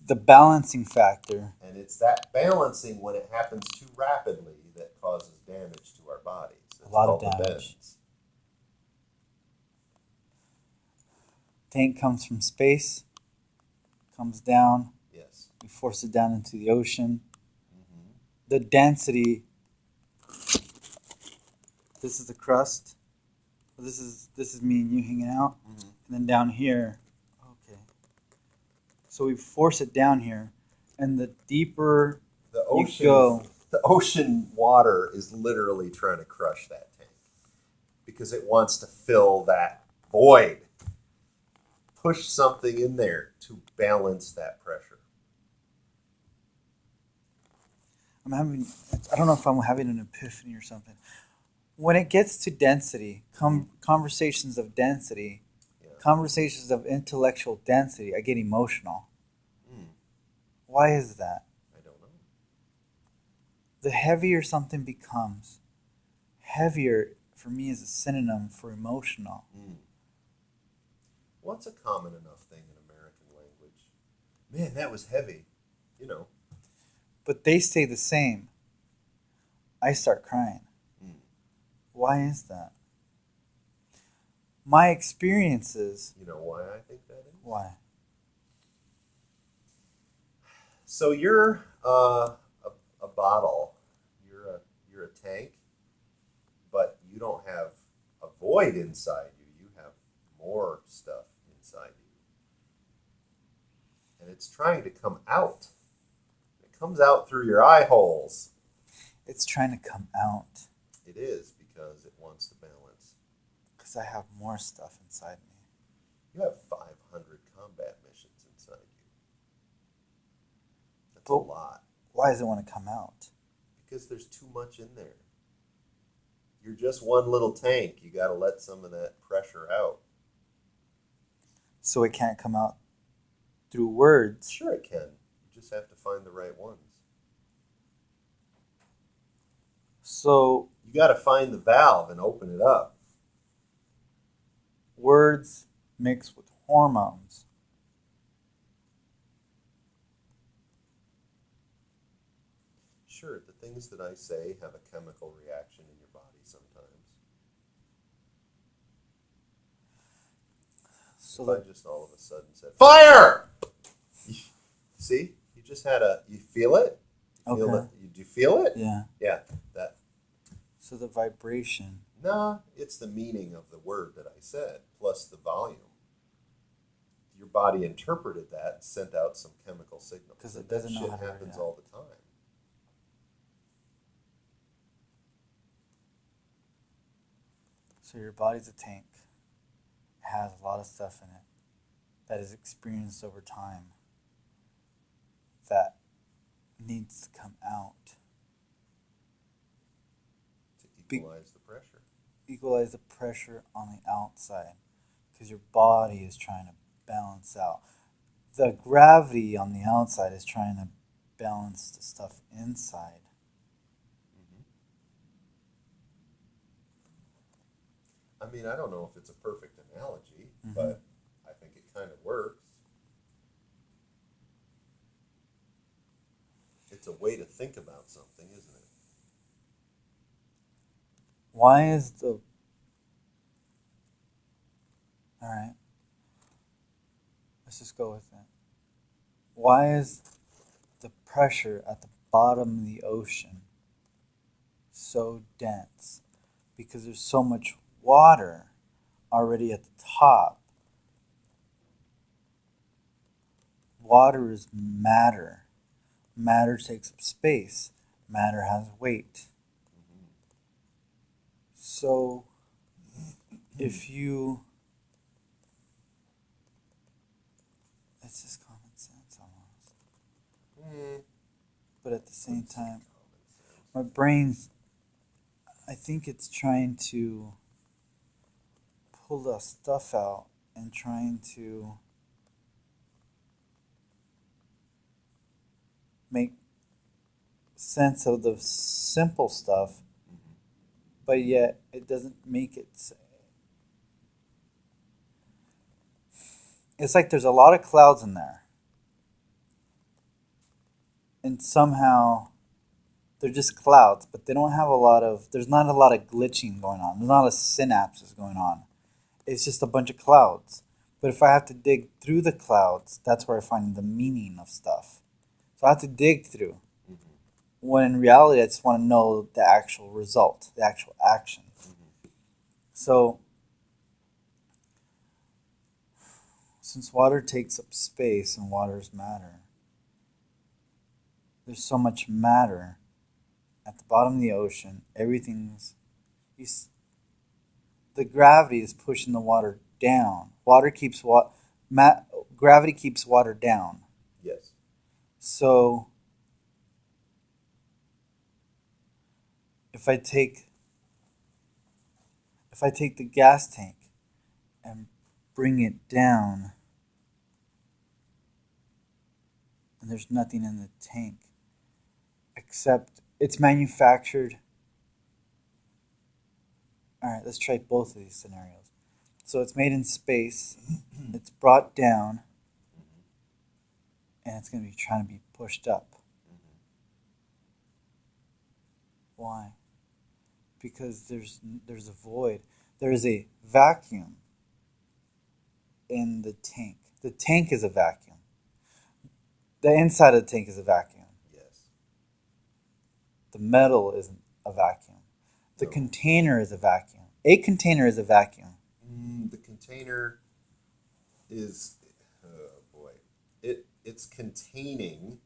the balancing factor. and it's that balancing when it happens too rapidly that causes damage to our bodies. It's lot of called the damage. bends. Tank comes from space, comes down, Yes. we force it down into the ocean. Mm-hmm. The density, this is the crust. This is me and you hanging out. Mm-hmm. And then down here, okay. So we force it down here, and the deeper The you ocean, go, the ocean water is literally trying to crush that tank because it wants to fill that void. Push something in there to balance that pressure. I don't know if I'm having an epiphany or something. When it gets to density, conversations of density, Yeah. conversations of intellectual density, I get emotional. Mm, Why is that? I don't know. The heavier something becomes, heavier for me is a synonym for emotional. Mm. What's a common enough thing in American language? Man, that was heavy. You know. But they stay the same. I start crying. Mm. Why is that? My experiences. You know why I think that is? Why? So you're a bottle. You're a tank, but you don't have a void inside you. You have more stuff inside you, and it's trying to come out. It comes out through your eye holes. It's trying to come out It is because it wants to balance. because I have more stuff inside me. You have 500 combat missions inside you. That's a But- lot. Why does it want to come out? Because there's too much in there. You're just one little tank. You got to let some of that pressure out. So it can't come out through words. Sure, it can. You just have to find the right ones. So You got to find the valve and open it up. words mixed with hormones. Sure, the things that I say have a chemical reaction in your body sometimes. So If that I just all of a sudden said, "Fire!" See? You just had you feel it? Feel okay, it? Do you feel it? yeah. Yeah, that. So the vibration. No, it's the meaning of the word that I said, plus the volume. Your body interpreted that and sent out some chemical signals. 'Cause it And doesn't that know shit how to happens react. all the time. So your body's a tank. It has a lot of stuff in it that is experienced over time that needs to come out. To equalize the pressure. Equalize the pressure on the outside because your body is trying to balance out. The gravity on the outside is trying to balance the stuff inside. I mean, I don't know if it's a perfect analogy, Mhm. but I think it kind of works. It's a way to think about something, isn't it? Why is the. Alright, let's just go with it. Why is the pressure at the bottom of the ocean so dense? Because there's so much water already at the top. Water is matter. Matter takes up space. Matter has weight. So if you. It's just common sense almost. But at the same time, my brain's. I think it's trying to pull the stuff out and trying to make sense of the simple stuff, but yet it doesn't make it. It's like there's a lot of clouds in there, and somehow they're just clouds, but they don't have a lot of. There's not a lot of glitching going on. There's not a lot of synapses going on. It's just a bunch of clouds. But if I have to dig through the clouds, that's where I find the meaning of stuff. So I have to dig through. When in reality, I just want to know the actual result, the actual action. So, since water takes up space and water is matter, there's so much matter at the bottom of the ocean. Everything's. The gravity is pushing the water down. Gravity keeps water down. Yes. So if I take the gas tank and bring it down, and there's nothing in the tank except it's manufactured. All right, let's try both of these scenarios. So it's made in space, it's brought down, and it's going to be trying to be pushed up. Why? Because there's a void. There is a vacuum in the tank. The tank is a vacuum. The inside of the tank is a vacuum. Yes. The metal isn't a vacuum. The No. container is a vacuum. A container is a vacuum. The container is, oh boy, it's containing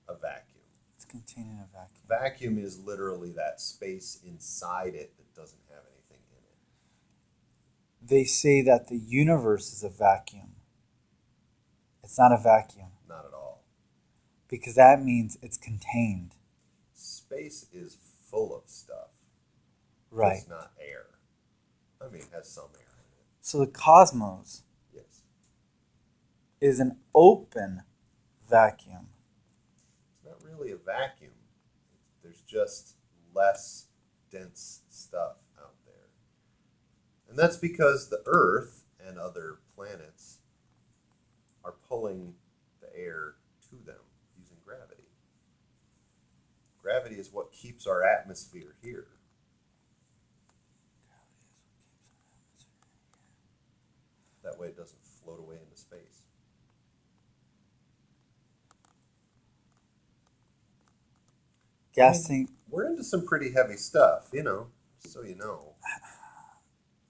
a vacuum. It's containing a vacuum. Vacuum is literally that space inside it that doesn't have anything in it. They say that the universe is a vacuum. It's not a vacuum Not at all. because that means it's contained. Space is full of stuff. Right. It's not air. I mean, it has some air in it. So the cosmos Yes. is an open vacuum. It's not really a vacuum. There's just less dense stuff out there. And that's because the Earth and other planets are pulling the air to them using gravity. Gravity is what keeps our atmosphere here. That way it doesn't float away into space. Gas tank. We're into some pretty heavy stuff, so you know.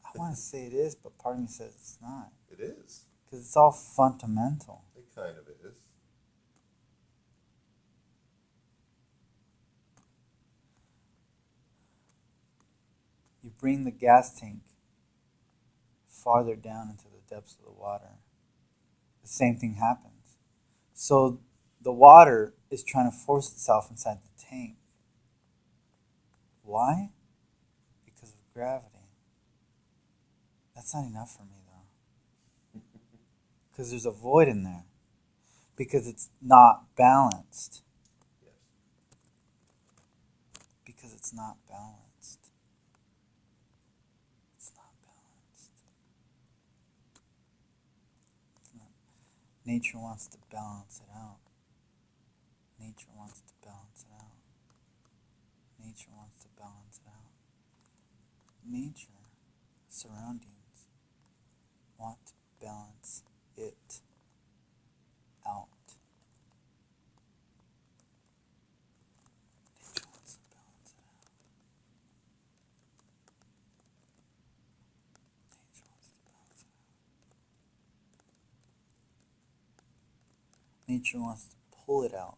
I want to say it is, but part of me says it's not It is. because it's all fundamental. It kind of is. You bring the gas tank farther down into the depths of the water, the same thing happens. So the water is trying to force itself inside the tank. Why? Because of gravity. That's not enough for me though. Because there's a void in there. Because it's not balanced. Yes. Because it's not balanced. It's not balanced. It's not. Nature wants to balance it out. Nature wants to balance it out. Nature wants to balance it out. Nature, surroundings, want to balance it out. Nature wants to balance it out. Nature wants to balance it out. Nature wants to pull it out.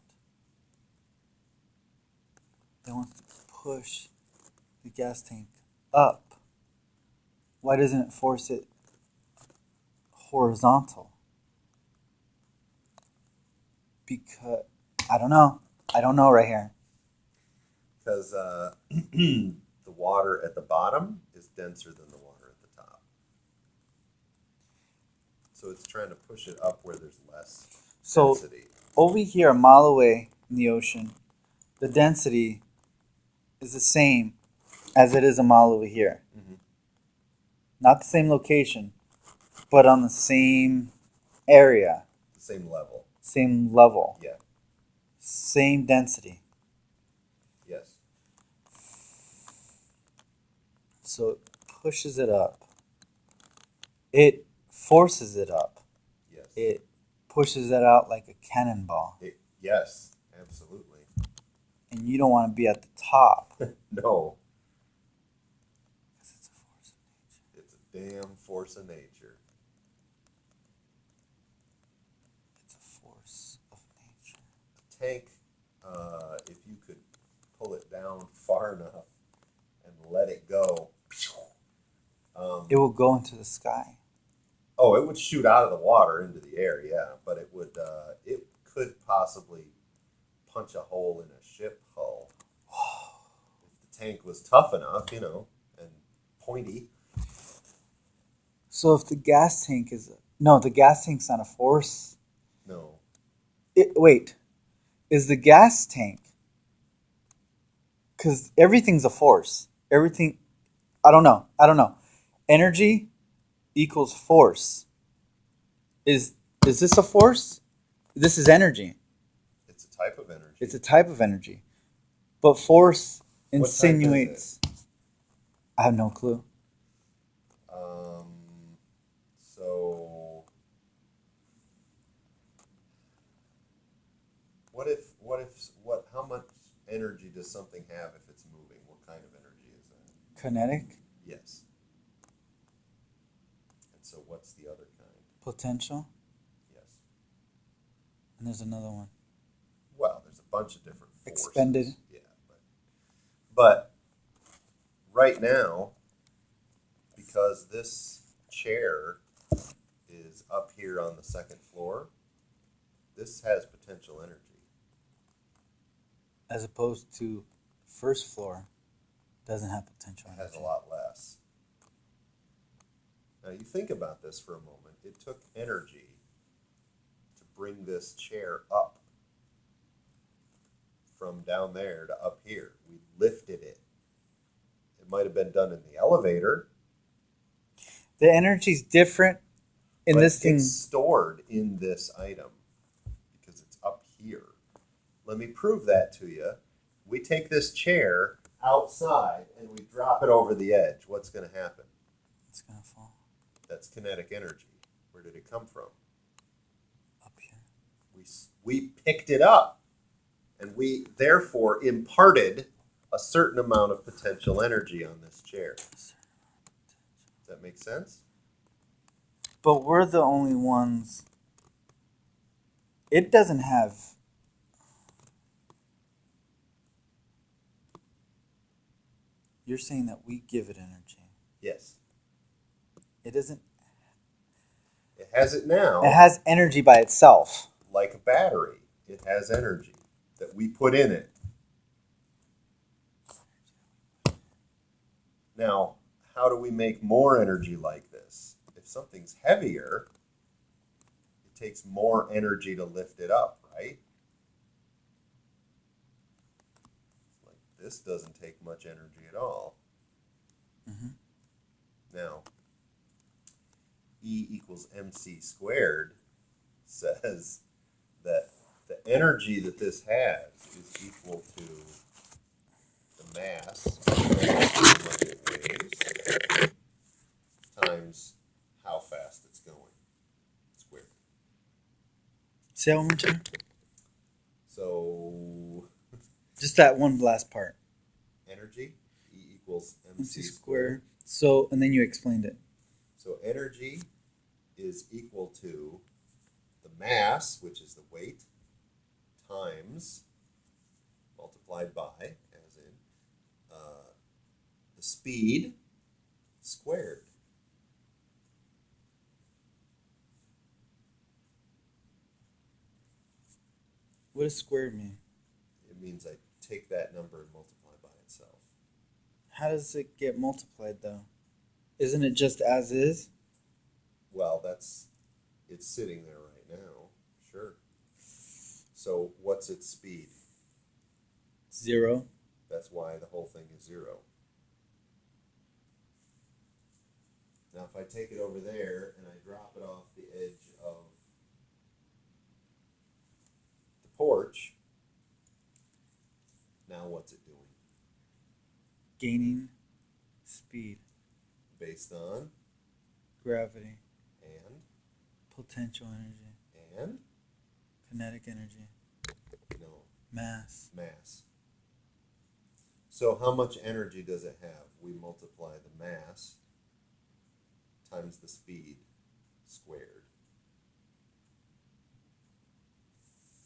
It wants to push the gas tank up. Why doesn't it force it horizontal? Because I don't know. I don't know right here. Because the water at the bottom is denser than the water at the top. So it's trying to push it up where there's less So density. over here, a mile away in the ocean, the density is the same as it is a mile over here. Mhm. Not the same location, but on the same area, The same level. same level, Yeah. same density. Yes. So it pushes it up. It forces it up. Yes. It pushes it out like a cannonball. Yes. Absolutely. And you don't want to be at the top. No. Because it's a force of nature. It's a damn force of nature. It's a force of nature. A tank, if you could pull it down far enough and let it go, It will go into the sky. oh, it would shoot out of the water into the air, yeah, but it would, it could possibly punch a hole in a ship hull if the tank was tough enough, you know, and pointy. So if the gas tank is no, the gas tank's not a force. No, Wait, is the gas tank? Because everything's a force. Everything. I don't know. Energy equals force. Is this a force? This is energy. it's a type of energy. It's a type of energy, but force What type is insinuates. I have no clue. So how much energy does something have if it's moving? What kind of energy is that? Kinetic, Yes. And so what's the other kind? potential, Yes. and there's another one. Well, there's a bunch of different forces. Expended. Yeah, but right now, because this chair is up here on the second floor, this has potential energy. As opposed to first floor, doesn't have potential. It has a energy. lot less. Now you think about this for a moment. It took energy to bring this chair up from down there to up here. We lifted it. It might have been done in the elevator. The energy's different in but this thing. It's stored in this item because it's up here. Let me prove that to you. We take this chair outside and we drop it over the edge. What's going to happen? It's gonna fall That's kinetic energy. Where did it come from? up here. We picked it up and we therefore imparted a certain amount of potential energy on this chair. Does that make sense? But we're the only ones. It doesn't have. You're saying that we give it energy. Yes. It doesn't has it now. It has energy by itself. Like a battery. It has energy that we put in it. Now, how do we make more energy like this? If something's heavier, it takes more energy to lift it up, right? Like this doesn't take much energy at all. Mhm. Now, E equals mc squared says that the energy that this has is equal to the mass what it weighs times how fast it's going squared. Say that one more time. So Just that one last part. energy, E equals MC mc squared. squared. So, and then you explained it. So energy is equal to the mass, which is the weight, times multiplied by, as in the speed squared. What does squared mean? It means I take that number and multiply by itself. How does it get multiplied though? Isn't it just as is? Well, it's sitting there right now, sure. So what's its speed? 0. That's why the whole thing is 0. Now, if I take it over there and I drop it off the edge of the porch, now what's it doing? Gaining speed, Based on gravity, and potential energy, and kinetic energy, no mass. mass. So how much energy does it have? We multiply the mass times the speed squared.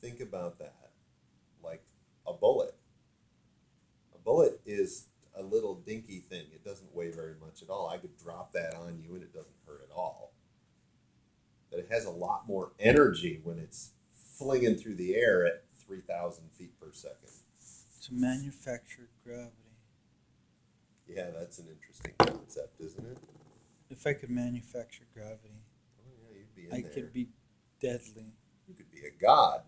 Think about that like a bullet. A bullet is a little dinky thing. It doesn't weigh very much at all. I could drop that on you and it doesn't hurt at all. But it has a lot more energy when it's flinging through the air at 3,000 feet per second. To manufacture gravity. Yeah, that's an interesting concept, isn't it? If I could manufacture gravity, Oh yeah, you'd be in I there. could be deadly. You could be a god.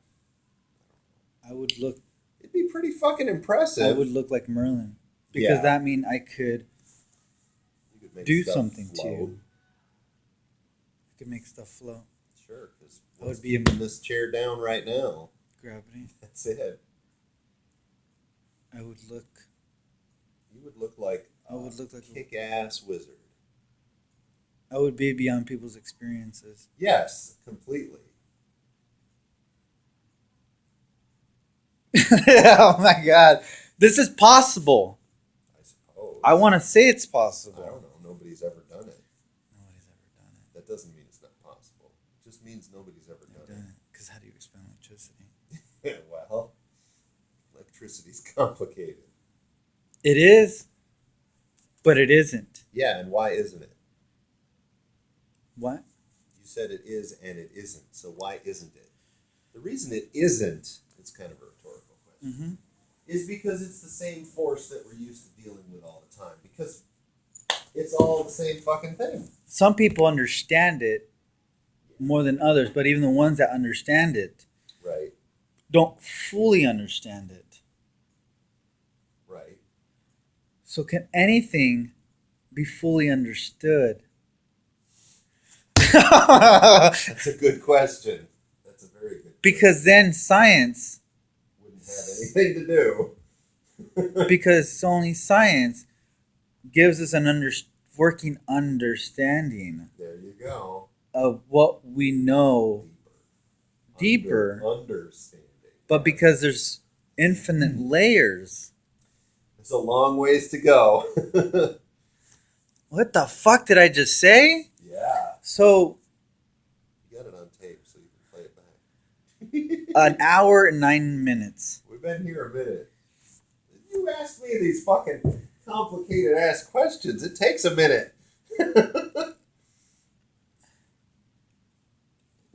I would look. It'd be pretty fucking impressive. I would look like Merlin, because Yeah. that mean I could. You could make do stuff something float. too. I could make stuff flow. Sure, because I would what's be a- keeping this chair down right now? Gravity. That's it. I would look. You would look like I would look like. kick-ass wizard. I would be beyond people's experiences. Yes, completely. Oh my god, this is possible. I suppose. I want to say it's I possible. don't know. Nobody's ever done it. Nobody's ever done it. That doesn't mean it's not possible. It just means nobody's ever Never done done it. Because how do you explain electricity? it. Well, electricity's complicated. It is, but it isn't. Yeah, and why isn't it? What? You said it is and it isn't. So why isn't it? The reason it isn't, it's kind of a rhetorical question, Mm-hmm. is because it's the same force that we're used to dealing with all the time. Because it's all the same fucking thing. Some people understand it more than others, but even the ones that understand it Right, don't fully understand it. right. So can anything be fully understood? That's a good question. That's a very good Because then science, wouldn't have anything to do. because only science gives us an working understanding There you go. of what we know, Deeper. Deeper. Understanding. but because there's infinite layers. It's a long ways to go. What the fuck did I just say? Yeah. So, You got it on tape so you can play it back. an hour and 9 minutes. We've been here a minute. You ask me these fucking complicated ass questions. It takes a minute.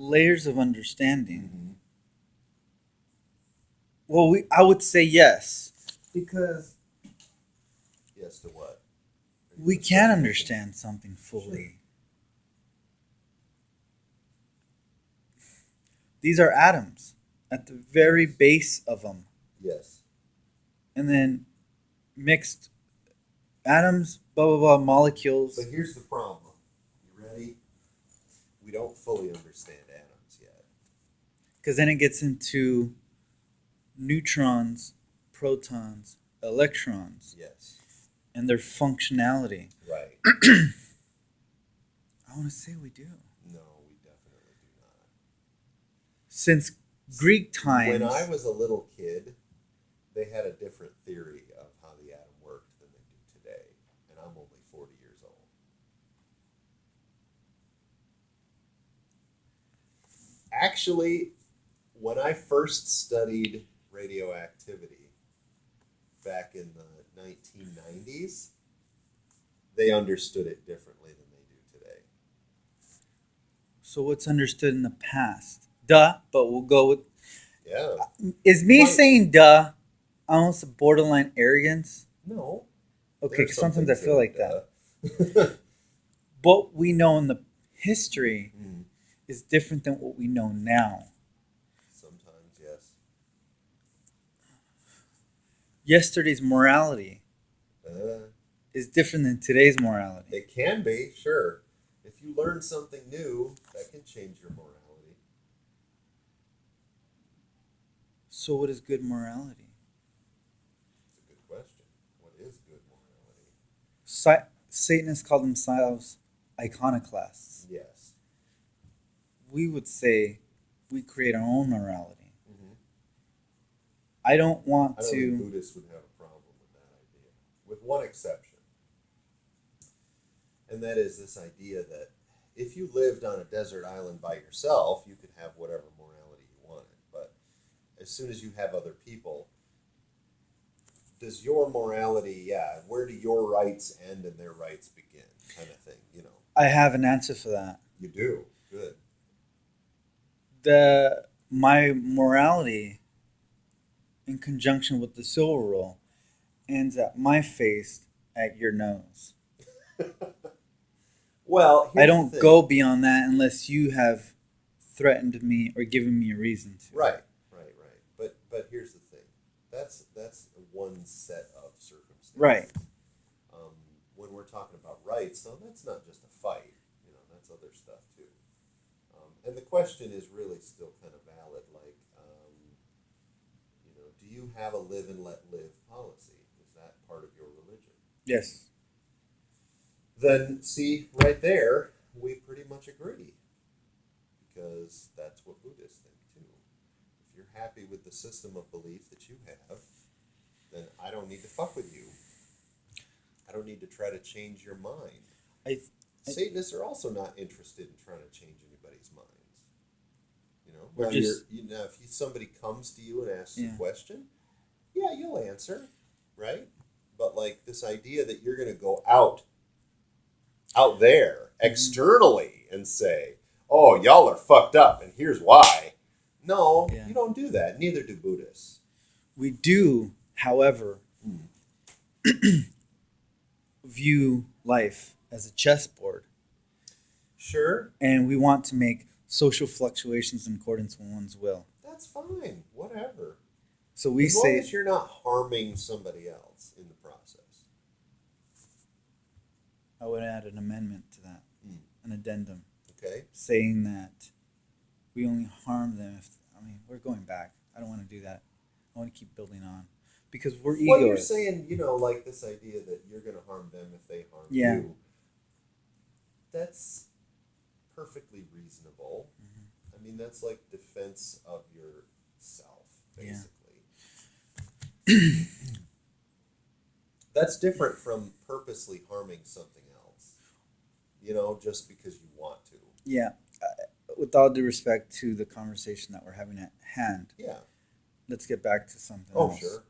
layers of understanding. Mhm. Well, I would say yes, because Yes to what? Are you we a can definition? understand something fully. These are atoms at the very base of them, Yes. and then mixed atoms, blah blah blah, molecules. But here's the problem. You ready? We don't fully understand atoms yet. Because then it gets into neutrons, protons, electrons, Yes. and their functionality. Right. I want to say we do. No, we definitely do not. Since Greek times, When I was a little kid, they had a different theory of how the atom worked than they do today. And I'm only 40 years old. Actually, when I first studied radioactivity back in the 1990s, they understood it differently than they do today. so what's understood in the past? Duh, but we'll go with. Yeah. Is me Right. saying duh almost a borderline arrogance? No. Okay, there's 'cause some sometimes I things feel are like that. duh. What we know in the history Mm, is different than what we know now. sometimes, yes. Yesterday's morality Uh, is different than today's morality. it can be, sure. If you learn something new, that can change your morality. So, what is good morality? It's a good question. What is good morality? Satanists call themselves iconoclasts. Yes. We would say we create our own morality. Mm-hmm. I don't want I don't think to. Buddhists would have a problem with that idea, with one exception. And that is this idea that if you lived on a desert island by yourself, you could have whatever morality you wanted. But as soon as you have other people, does your morality, where do your rights end and their rights begin? Kind of thing, you know. I have an answer for that. You do. Good. My morality, in conjunction with the silver rule, ends at my face at your nose. Well, I here's don't the thing. go beyond that unless you have threatened me or given me a reason to. Right. But here's the thing. That's one set of circumstances. Right. When we're talking about rights, though, that's not just a fight. You know, that's other stuff too. And the question is really still kind of valid. Like, do you have a live and let live policy? Is that part of your religion? Yes. Then see right there, we pretty much agree, because that's what Buddhists think too. If you're happy with the system of belief that you have, then I don't need to fuck with you. I don't need to try to change your mind. Satanists are also not interested in trying to change anybody's minds. You know, We're now just- if somebody comes to you and asks Yeah. a question, yeah, you'll answer, right? But like this idea that you're going to go out there externally and say, "Oh, y'all are fucked up, and here's why." No, Yeah. you don't do that. Neither do Buddhists. We do, however, Mm. view life as a chessboard, Sure, and we want to make social fluctuations in accordance with one's will. that's fine. Whatever. So we As long say, as you're not harming somebody else in the process. I would add an amendment to that, Mm. an addendum, Okay. saying that we only harm them if, we're going back. I don't want to do that. I want to keep building on. Because we're egoists. Well, you're saying, like this idea that you're going to harm them if they harm Yeah. you. That's perfectly reasonable. Mhm. I mean, that's like defense of yourself, Yeah. basically. That's different from purposely harming something else. Just because you want to. Yeah. With all due respect to the conversation that we're having at hand, Yeah. let's get back to something Oh, else. sure.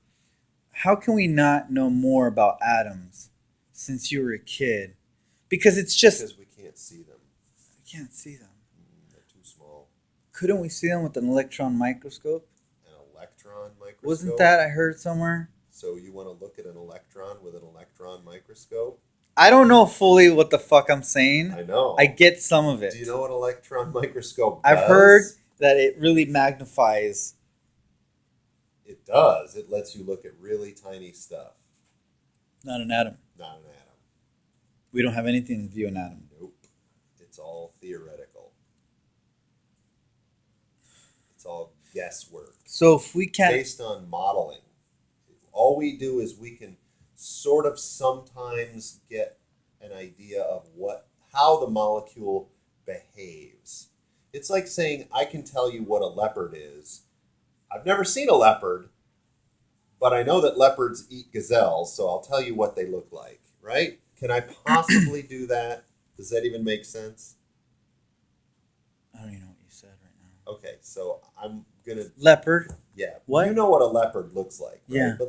How can we not know more about atoms since you were a kid? Because it's just, Because we can't see them. we can't see them. They're too small. Couldn't we see them with an electron microscope? An electron microscope. Wasn't that I heard somewhere? So you want to look at an electron with an electron microscope? I don't know fully what the fuck I'm saying. I know. I get some of it. Do you know what an electron microscope does? I've heard that it really magnifies. It does. It lets you look at really tiny stuff. Not an atom. Not an atom. We don't have anything to view an atom. Nope. It's all theoretical. It's all guesswork. So if we can't, Based on modeling. All we do is we can sort of sometimes get an idea of how the molecule behaves. It's like saying I can tell you what a leopard is. I've never seen a leopard, but I know that leopards eat gazelles, so I'll tell you what they look like, right? Can I possibly do that? Does that even make sense? I don't even know what you said right now. Okay, so I'm gonna Leopard. yeah. What? You know what a leopard looks like, right? Yeah. But